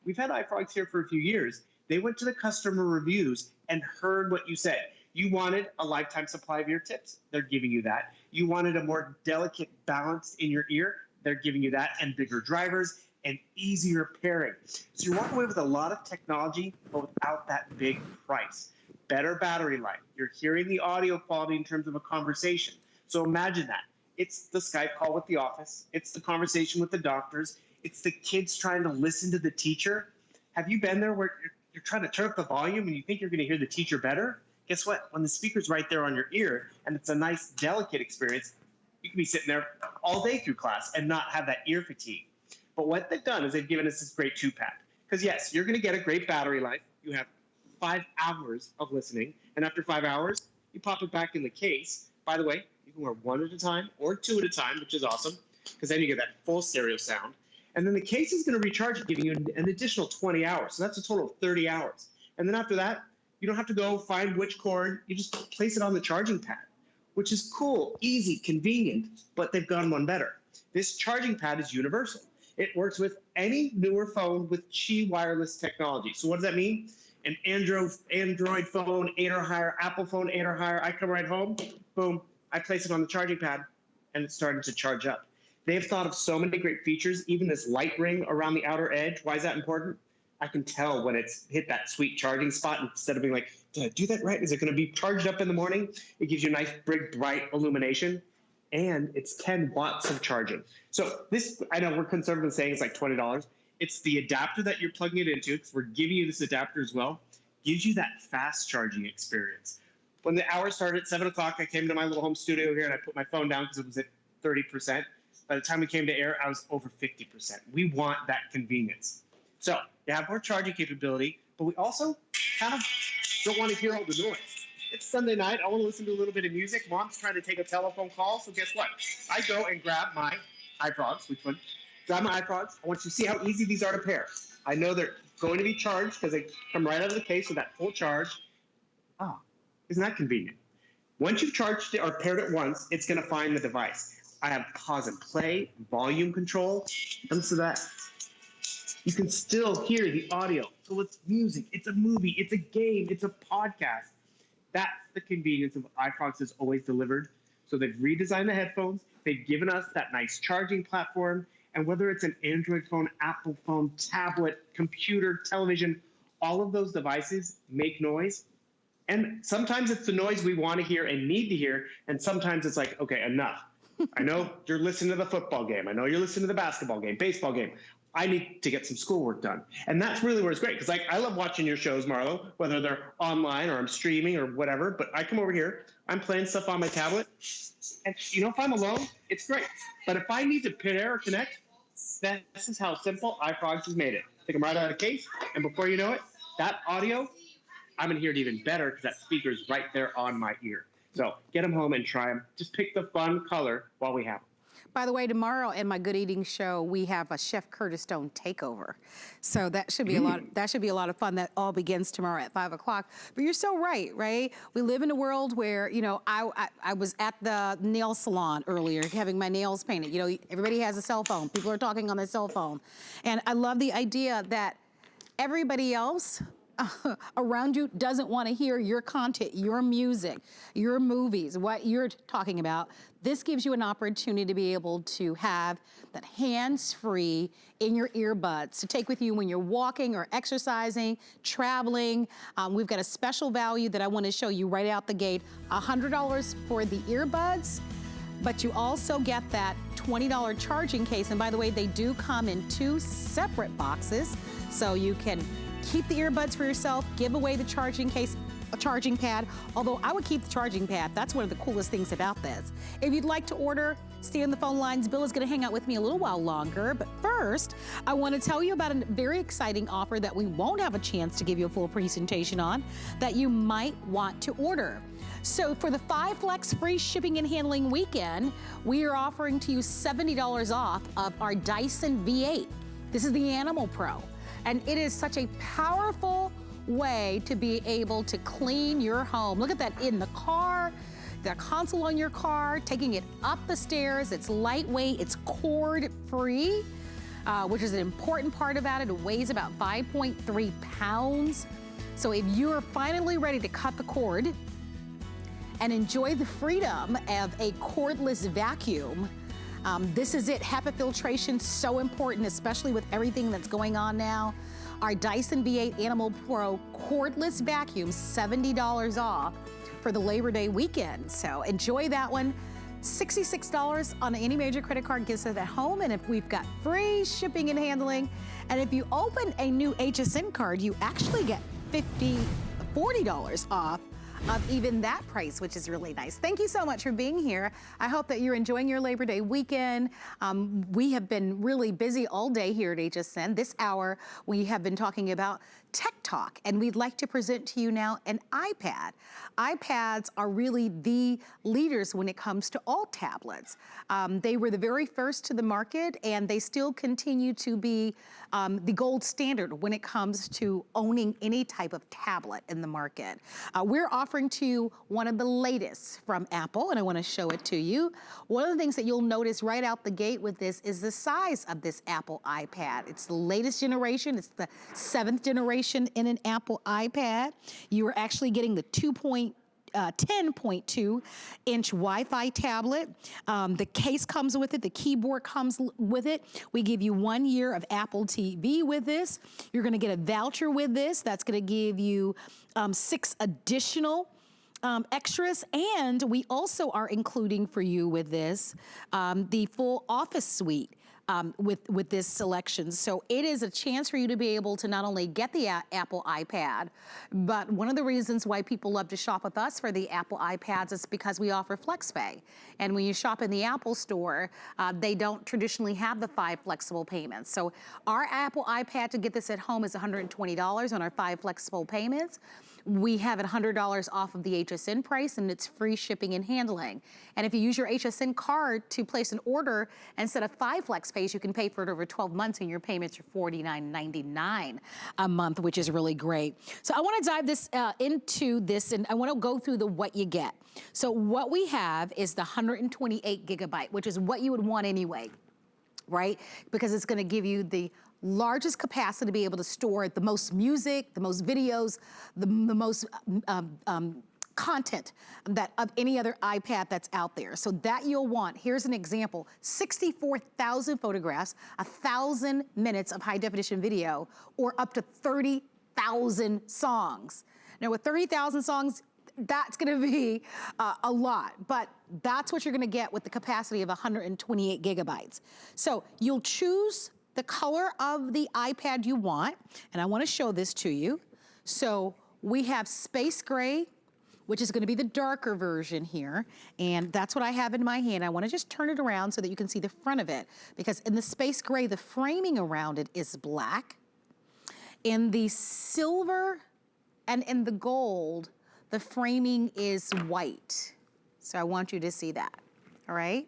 we've had iFrogs here for a few years. They went to the customer reviews and heard what you said. You wanted a lifetime supply of ear tips. They're giving you that. You wanted a more delicate balance in your ear. They're giving you that, and bigger drivers and easier pairing. So you walk away with a lot of technology, but without that big price. Better battery life. You're hearing the audio quality in terms of a conversation. So imagine that. It's the Skype call with the office. It's the conversation with the doctors. It's the kids trying to listen to the teacher. Have you been there where you're trying to turn up the volume and you think you're going to hear the teacher better? Guess what? When the speaker's right there on your ear and it's a nice, delicate experience, you can be sitting there all day through class and not have that ear fatigue. But what they've done is they've given us this great 2-pack. Because yes, you're going to get a great battery life. You have 5 hours of listening. And after 5 hours, you pop it back in the case. By the way, you can wear 1 at a time or 2 at a time, which is awesome, because then you get that full stereo sound. And then the case is going to recharge it, giving you an additional 20 hours. So that's a total of 30 hours. And then after that, you don't have to go find which cord. You just place it on the charging pad, which is cool, easy, convenient, but they've gone one better. This charging pad is universal. It works with any newer phone with Qi wireless technology. So what does that mean? An Android phone, 8 or higher, Apple phone, 8 or higher. I come right home, boom, I place it on the charging pad, and it's starting to charge up. They've thought of so many great features, even this light ring around the outer edge. Why is that important? I can tell when it's hit that sweet charging spot instead of being like, did I do that right? Is it going to be charged up in the morning? It gives you a nice, big, bright illumination. And it's 10 watts of charging. So this, I know we're conservative saying it's like $20. It's the adapter that you're plugging it into, because we're giving you this adapter as well, gives you that fast charging experience. When the hour started at 7 o'clock, I came to my little home studio here and I put my phone down because it was at 30%. By the time we came to air, I was over 50%. We want that convenience. So you have more charging capability, but we also kind of don't want to hear all the noise. It's Sunday night. I want to listen to a little bit of music. Mom's trying to take a telephone call, so guess what? I go and grab my iFrogs. Which one? Grab my iFrogs. I want you to see how easy these are to pair. I know they're going to be charged because they come right out of the case with that full charge. Oh, isn't that convenient? Once you've charged it or paired it once, it's going to find the device. I have pause and play, volume control. Listen to that. You can still hear the audio. So it's music, it's a movie, it's a game, it's a podcast. That's the convenience of what iFrogs has always delivered. So they've redesigned the headphones. They've given us that nice charging platform. And whether it's an Android phone, Apple phone, tablet, computer, television, all of those devices make noise. And sometimes it's the noise we want to hear and need to hear. And sometimes it's like, okay, enough. I know you're listening to the football game. I know you're listening to the basketball game, baseball game. I need to get some schoolwork done. And that's really where it's great. Because like I love watching your shows, Marlo, whether they're online or I'm streaming or whatever. But I come over here, I'm playing stuff on my tablet. And you know, if I'm alone, it's great. But if I need to pair or connect, this is how simple iFrogs has made it. Take them right out of the case. And before you know it, that audio, I'm going to hear it even better because that speaker is right there on my ear. So get them home and try them. Just pick the fun color while we have them. By the way, tomorrow in my Good Eating show, we have a Chef Curtis Stone takeover. So that should be a lot. That should be a lot of fun. That all begins tomorrow at 5 o'clock. But you're so right, right? We live in a world where, you know, I was at the nail salon earlier having my nails painted. You know, everybody has a cell phone. People are talking on their cell phone, and I love the idea that everybody else around you doesn't want to hear your content, your music, your movies, what you're talking about. This gives you an opportunity to be able to have that hands-free in your earbuds to take with you when you're walking or exercising, traveling. We've got a special value that I want to show you right out the gate, $100 for the earbuds, but you also get that $20 charging case. And by the way, they do come in 2 separate boxes, so you can keep the earbuds for yourself, give away the charging case, a charging pad, although I would keep the charging pad. That's one of the coolest things about this. If you'd like to order, stay on the phone lines. Bill is going to hang out with me a little while longer, but first, I want to tell you about a very exciting offer that we won't have a chance to give you a full presentation on that you might want to order. So for the 5 Flex free shipping and handling weekend, we are offering to you $70 off of our Dyson V8. This is the Animal Pro. And it is such a powerful way to be able to clean your home. Look at that in the car, the console on your car, taking it up the stairs. It's lightweight, it's cord free, which is an important part about it. It weighs about 5.3 pounds. So if you're finally ready to cut the cord and enjoy the freedom of a cordless vacuum, this is it. HEPA filtration, so important, especially with everything that's going on now. Our Dyson V8 Animal Pro cordless vacuum, $70 off for the Labor Day weekend. So enjoy that one. $66 on any major credit card gets it at home, and if we've got free shipping and handling, and if you open a new HSN card, you actually get $40 off of even that price, which is really nice. Thank you so much for being here. I hope that you're enjoying your Labor Day weekend. We have been really busy all day here at HSN. This hour, we have been talking about Tech Talk, and we'd like to present to you now an iPad. iPads are really the leaders when it comes to all tablets. They were the very first to the market, and they still continue to be the gold standard when it comes to owning any type of tablet in the market. We're offering to you one of the latest from Apple, and I want to show it to you. One of the things that you'll notice right out the gate with this is the size of this Apple iPad. It's the latest generation. It's the 7th generation in an Apple iPad. You are actually getting the 10.2-inch Wi-Fi tablet. The case comes with it. The keyboard comes with it. We give you 1 year of Apple TV with this. You're going to get a voucher with this. That's going to give you 6 additional extras, and we also are including for you with this the full Office suite. With this selection. So it is a chance for you to be able to not only get the Apple iPad, but one of the reasons why people love to shop with us for the Apple iPads is because we offer FlexPay. And when you shop in the Apple store, they don't traditionally have the 5 flexible payments. So our Apple iPad to get this at home is $120 on our 5 flexible payments. We have it $100 off of the HSN price, and it's free shipping and handling. And if you use your HSN card to place an order, instead of 5 flex pays, you can pay for it over 12 months, and your payments are $49.99 a month, which is really great. So I want to dive into this, and I want to go through the what you get. So what we have is the 128 gigabyte, which is what you would want anyway, right? Because it's going to give you the largest capacity to be able to store the most music, the most videos, the most content that of any other iPad that's out there. So that you'll want. Here's an example: 64,000 photographs, 1,000 minutes of high definition video, or up to 30,000 songs. Now with 30,000 songs, that's going to be a lot, but that's what you're going to get with the capacity of 128 gigabytes. So you'll choose the color of the iPad you want, and I want to show this to you. So we have space gray, which is going to be the darker version here, and that's what I have in my hand. I want to just turn it around so that you can see the front of it, because in the space gray, the framing around it is black. In the silver and in the gold, the framing is white. So I want you to see that, all right?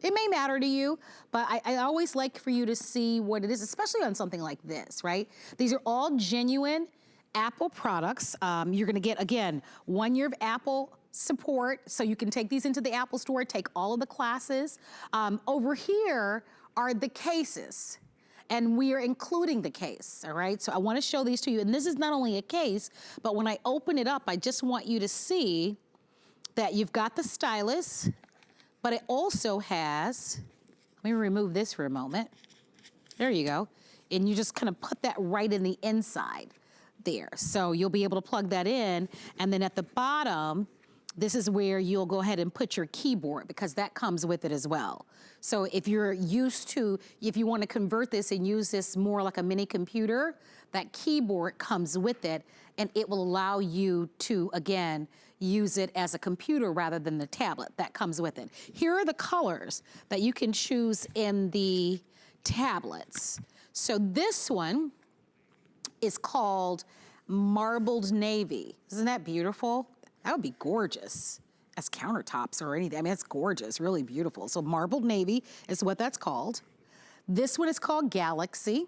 It may matter to you, but I always like for you to see what it is, especially on something like this, right? These are all genuine Apple products. You're gonna get, again, 1 year of Apple support, so you can take these into the Apple store, take all of the classes. Over here are the cases, and we are including the case, all right? So I wanna show these to you, and this is not only a case, but when I open it up, I just want you to see that you've got the stylus, but it also has, let me remove this for a moment. There you go. And you just kind of put that right in the inside there. So you'll be able to plug that in. And then at the bottom, this is where you'll go ahead and put your keyboard, because that comes with it as well. So if you're used to, if you want to convert this and use this more like a mini computer, that keyboard comes with it, and it will allow you to, again, use it as a computer rather than the tablet. That comes with it. Here are the colors that you can choose in the tablets. So this one is called Marbled Navy. Isn't that beautiful? That would be gorgeous as countertops or anything. I mean, it's gorgeous, really beautiful. So Marbled Navy is what that's called. This one is called Galaxy.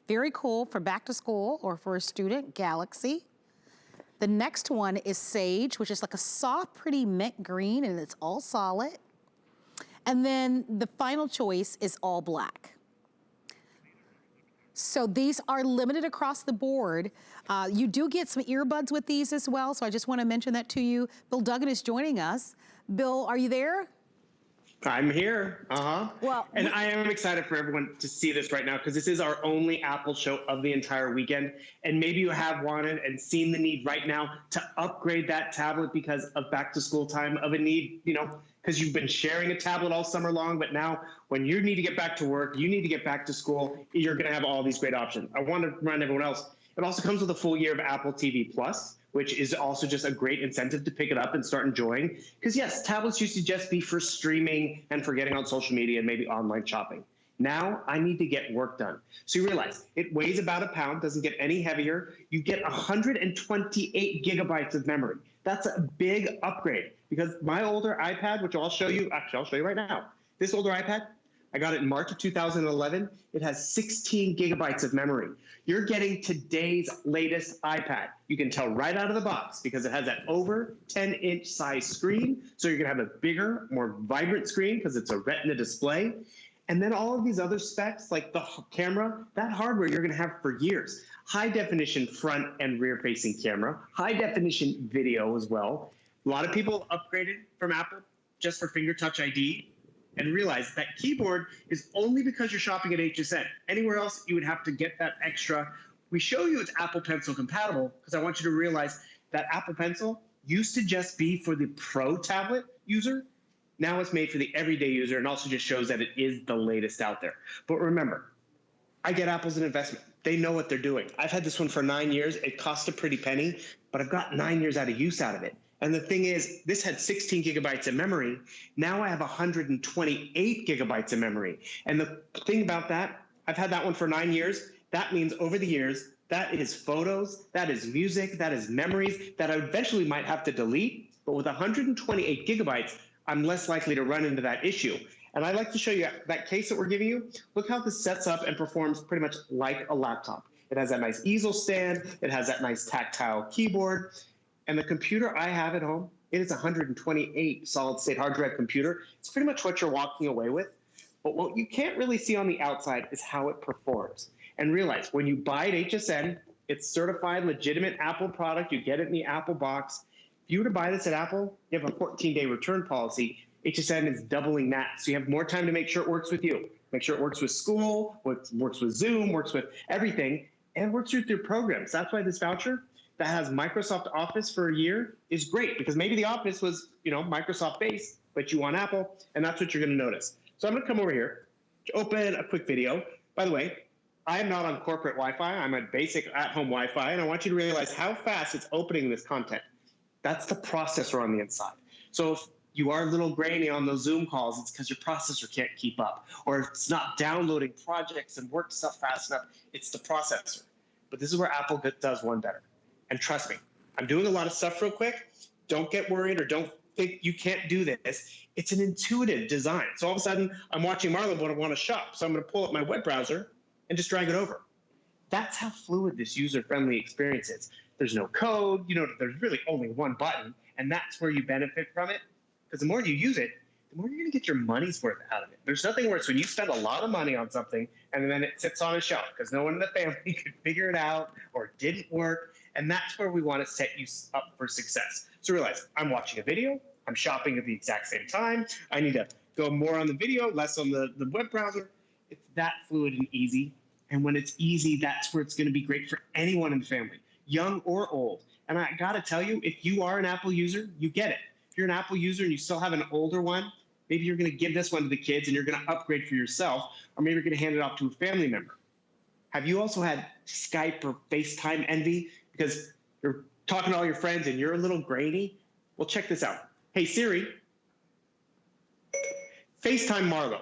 Very cool for back to school or for a student, Galaxy. The next one is Sage, which is like a soft, pretty mint green, and it's all solid. And then the final choice is all black. So these are limited across the board. You do get some earbuds with these as well, so I just want to mention that to you. Bill Duggan is joining us. Bill, are you there? I'm here. Well, and I am excited for everyone to see this right now, because this is our only Apple show of the entire weekend. And maybe you have wanted and seen the need right now to upgrade that tablet because of back to school time, of a need, you know, because you've been sharing a tablet all summer long. But now when you need to get back to work, you need to get back to school, you're going to have all these great options. I want to remind everyone else, it also comes with a full year of Apple TV Plus, which is also just a great incentive to pick it up and start enjoying. Because yes, tablets used to just be for streaming and for getting on social media and maybe online shopping. Now I need to get work done. So you realize it weighs about a pound, doesn't get any heavier. You get 128 gigabytes of memory. That's a big upgrade because my older iPad, which I'll show you, actually I'll show you right now. This older iPad, I got it in March of 2011. It has 16 gigabytes of memory. You're getting today's latest iPad. You can tell right out of the box because it has that over 10-inch size screen. So you're gonna have a bigger, more vibrant screen because it's a Retina display. And then all of these other specs, like the camera, that hardware you're gonna have for years. High definition front and rear facing camera, high definition video as well. A lot of people upgraded from Apple just for finger touch ID and realize that keyboard is only because you're shopping at HSN. Anywhere else, you would have to get that extra. We show you it's Apple Pencil compatible because I want you to realize that Apple Pencil used to just be for the Pro tablet user. Now it's made for the everyday user and also just shows that it is the latest out there. But remember, I get Apple as an investment. They know what they're doing. I've had this one for 9 years. It cost a pretty penny, but I've got 9 years out of use out of it. And the thing is, this had 16 gigabytes of memory. Now I have 128 gigabytes of memory. And the thing about that, I've had that one for 9 years. That means over the years, that is photos, that is music, that is memories that I eventually might have to delete. But with 128 gigabytes, I'm less likely to run into that issue. And I'd like to show you that case that we're giving you. Look how this sets up and performs pretty much like a laptop. It has that nice easel stand. It has that nice tactile keyboard. And the computer I have at home, it is a 128 solid state hard drive computer. It's pretty much what you're walking away with. But what you can't really see on the outside is how it performs. And realize when you buy at HSN, it's certified, legitimate Apple product. You get it in the Apple box. If you were to buy this at Apple, you have a 14-day return policy. HSN is doubling that. So you have more time to make sure it works with you. Make sure it works with school, works with Zoom, works with everything, and works with your programs. That's why this voucher that has Microsoft Office for a year is great because maybe the Office was, Microsoft based, but you want Apple, and that's what you're going to notice. So I'm going to come over here to open a quick video. By the way, I am not on corporate Wi-Fi. I'm on basic at-home Wi-Fi, and I want you to realize how fast it's opening this content. That's the processor on the inside. So if you are a little grainy on those Zoom calls, it's because your processor can't keep up, or if it's not downloading projects and work stuff fast enough, it's the processor. But this is where Apple does one better. And trust me, I'm doing a lot of stuff real quick. Don't get worried or don't think you can't do this. It's an intuitive design. So all of a sudden, I'm watching Marlon, but I want to shop. So I'm going to pull up my web browser and just drag it over. That's how fluid this user-friendly experience is. There's no code. There's really only one button, and that's where you benefit from it. Because the more you use it, the more you're going to get your money's worth out of it. There's nothing worse when you spend a lot of money on something and then it sits on a shelf because no one in the family could figure it out or didn't work. And that's where we want to set you up for success. So realize I'm watching a video. I'm shopping at the exact same time. I need to go more on the video, less on the web browser. It's that fluid and easy. And when it's easy, that's where it's going to be great for anyone in the family, young or old. And I got to tell you, if you are an Apple user, you get it. If you're an Apple user and you still have an older one, maybe you're going to give this one to the kids and you're going to upgrade for yourself, or maybe you're going to hand it off to a family member. Have you also had Skype or FaceTime envy because you're talking to all your friends and you're a little grainy? Well, check this out. Hey, Siri, FaceTime Marlo.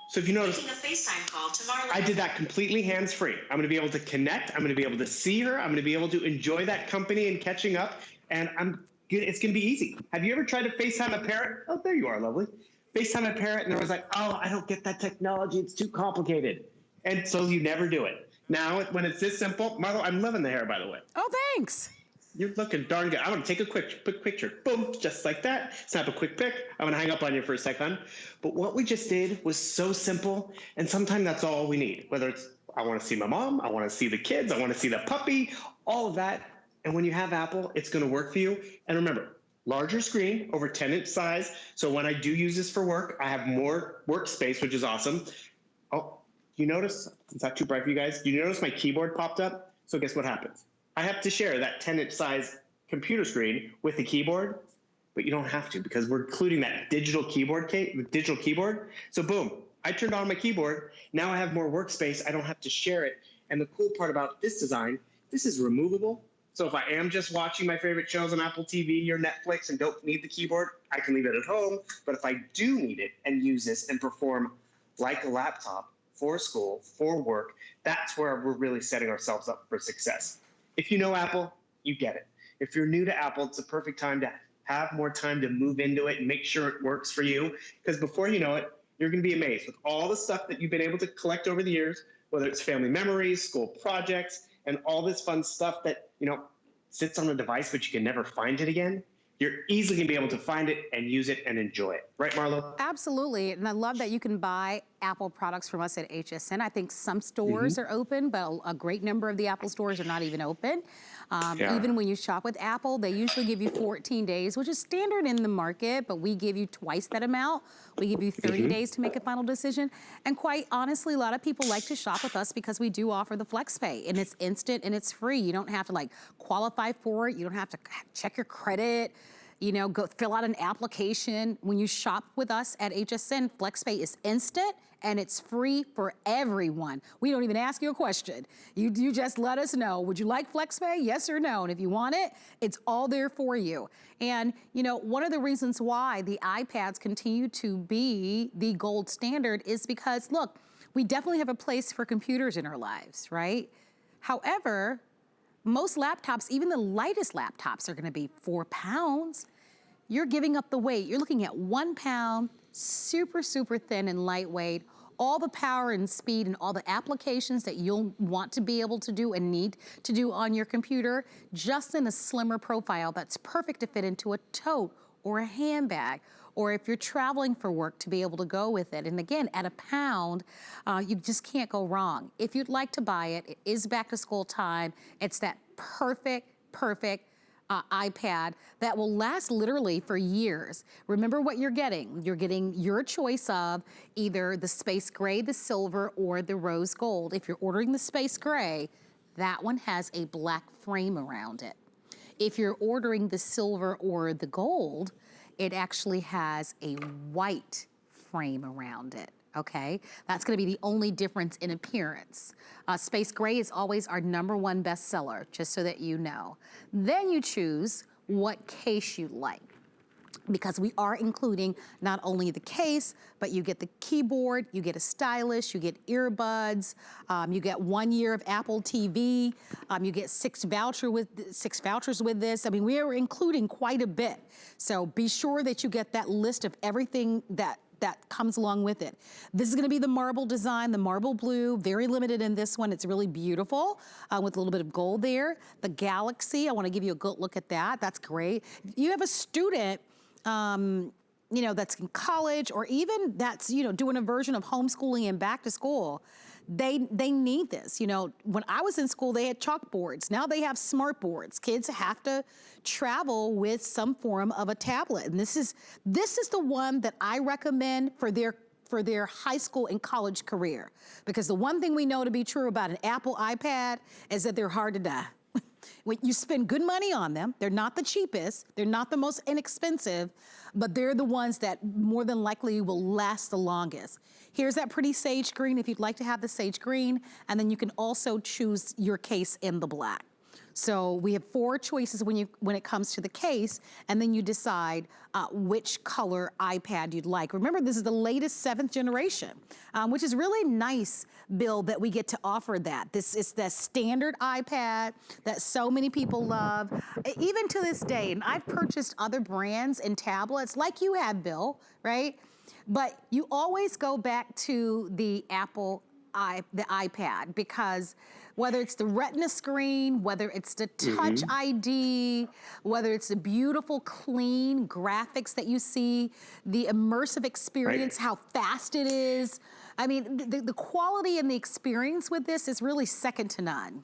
So if you notice, making a FaceTime call to Marlo. I did that completely hands-free. I'm going to be able to connect. I'm going to be able to see her. I'm going to be able to enjoy that company and catching up. And it's going to be easy. Have you ever tried to FaceTime a parent? Oh, there you are, lovely. FaceTime a parent, and there was like, oh, I don't get that technology. It's too complicated. And so you never do it. Now, when it's this simple, Marlo, I'm loving the hair, by the way. Oh, thanks. You're looking darn good. I'm going to take a quick picture. Boom, just like that. Snap a quick pic. I'm going to hang up on you for a second. But what we just did was so simple, and sometimes that's all we need. Whether it's I want to see my mom, I want to see the kids, I want to see the puppy, all of that. And when you have Apple, it's going to work for you. And remember, larger screen, over 10-inch size. So when I do use this for work, I have more workspace, which is awesome. Oh, you notice? Is that too bright for you guys? Do you notice my keyboard popped up? So guess what happens? I have to share that 10-inch size computer screen with the keyboard, but you don't have to because we're including that digital keyboard. So boom, I turned on my keyboard. Now I have more workspace. I don't have to share it. And the cool part about this design, this is removable. So if I am just watching my favorite shows on Apple TV or Netflix and don't need the keyboard, I can leave it at home. But if I do need it and use this and perform like a laptop for school, for work, that's where we're really setting ourselves up for success. If you know Apple, you get it. If you're new to Apple, it's a perfect time to have more time to move into it and make sure it works for you. Because before you know it, you're going to be amazed with all the stuff that you've been able to collect over the years, whether it's family memories, school projects, and all this fun stuff that, sits on a device, but you can never find it again. You're easily going to be able to find it and use it and enjoy it. Right, Marlo? Absolutely. And I love that you can buy Apple products from us at HSN. I think some stores are open, but a great number of the Apple stores are not even open. Even when you shop with Apple, they usually give you 14 days, which is standard in the market, but we give you twice that amount. We give you 30 days to make a final decision. And quite honestly, a lot of people like to shop with us because we do offer the FlexPay, and it's instant and it's free. You don't have to qualify for it. You don't have to check your credit. Go fill out an application. When you shop with us at HSN, FlexPay is instant and it's free for everyone. We don't even ask you a question. You just let us know, would you like FlexPay? Yes or no? And if you want it, it's all there for you. And one of the reasons why the iPads continue to be the gold standard is because, look, we definitely have a place for computers in our lives, right? However, most laptops, even the lightest laptops, are gonna be 4 pounds. You're giving up the weight. You're looking at 1 pound, super, super thin and lightweight, all the power and speed and all the applications that you'll want to be able to do and need to do on your computer, just in a slimmer profile that's perfect to fit into a tote or a handbag, or if you're traveling for work, to be able to go with it. And again, at 1 pound, you just can't go wrong. If you'd like to buy it, it is back to school time. It's that perfect iPad that will last literally for years. Remember what you're getting. You're getting your choice of either the space gray, the silver, or the rose gold. If you're ordering the space gray, that one has a black frame around it. If you're ordering the silver or the gold, it actually has a white frame around it, okay? That's gonna be the only difference in appearance. Space gray is always our #1 bestseller, just so that you know. Then you choose what case you like, because we are including not only the case, but you get the keyboard, you get a stylus, you get earbuds, you get 1 year of Apple TV, you get 6 vouchers with this. I mean, we are including quite a bit. So be sure that you get that list of everything that comes along with it. This is gonna be the marble design, the marble blue, very limited in this one. It's really beautiful with a little bit of gold there. The Galaxy, I wanna give you a good look at that. That's great. If you have a student that's in college, or even that's, doing a version of homeschooling and back to school, they need this. When I was in school, they had chalkboards. Now they have smart boards. Kids have to travel with some form of a tablet. And this is the one that I recommend for their high school and college career. Because the one thing we know to be true about an Apple iPad is that they're hard to die. When you spend good money on them, they're not the cheapest, they're not the most inexpensive, but they're the ones that more than likely will last the longest. Here's that pretty sage green if you'd like to have the sage green, and then you can also choose your case in the black. So we have 4 choices when it comes to the case, and then you decide which color iPad you'd like. Remember, this is the latest 7th generation, which is really nice, Bill, that we get to offer that. This is the standard iPad that so many people love, even to this day. And I've purchased other brands and tablets like you have, Bill, right? But you always go back to the Apple the iPad, because whether it's the Retina screen, whether it's the Touch ID, whether it's the beautiful, clean graphics that you see, the immersive experience, how fast it is. I mean, the quality and the experience with this is really second to none.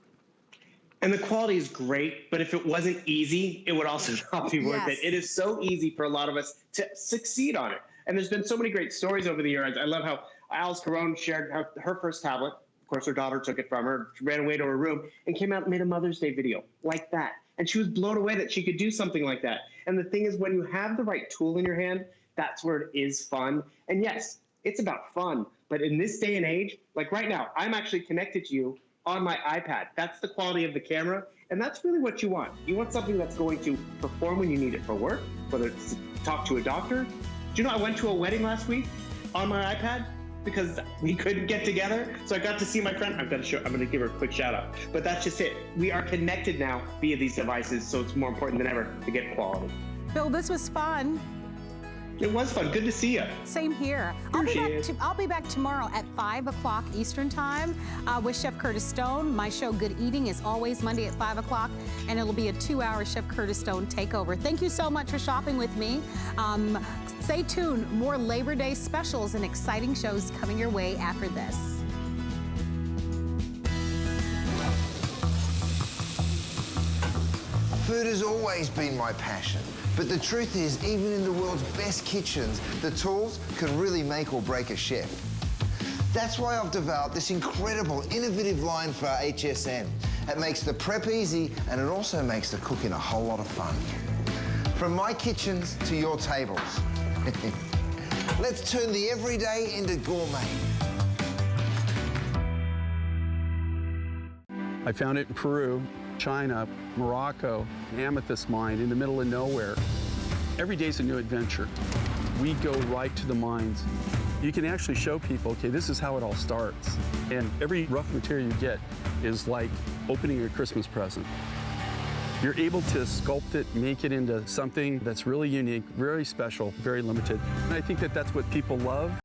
And the quality is great, but if it wasn't easy, it would also not be worth it. It is so easy for a lot of us to succeed on it. And there's been so many great stories over the years. I love how Alice Carone shared her first tablet. Of course, her daughter took it from her, ran away to her room, and came out and made a Mother's Day video like that. And she was blown away that she could do something like that. And the thing is, when you have the right tool in your hand, that's where it is fun. And yes, it's about fun. But in this day and age, like right now, I'm actually connected to you on my iPad. That's the quality of the camera. And that's really what you want. You want something that's going to perform when you need it for work, whether it's to talk to a doctor. Do you know I went to a wedding last week on my iPad? because we couldn't get together. So I got to see my friend. I'm going to give her a quick shout out. But that's just it. We are connected now via these devices, so it's more important than ever to get quality. Bill, this was fun. It was fun. Good to see you. Same here. I'll be back tomorrow at 5 o'clock Eastern Time with Chef Curtis Stone. My show, Good Eating, is always Monday at 5 o'clock, and it'll be a 2-hour Chef Curtis Stone takeover. Thank you so much for shopping with me. Stay tuned. More Labor Day specials and exciting shows coming your way after this. Food has always been my passion, but the truth is, even in the world's best kitchens, the tools can really make or break a chef. That's why I've developed this incredible, innovative line for HSN. It makes the prep easy, and it also makes the cooking a whole lot of fun. From my kitchens to your tables. Let's turn the everyday into gourmet. I found it in Peru, China, Morocco, an amethyst mine in the middle of nowhere. Every day's a new adventure. We go right to the mines. You can actually show people, okay, this is how it all starts. And every rough material you get is like opening a Christmas present. You're able to sculpt it, make it into something that's really unique, very special, very limited. And I think that that's what people love.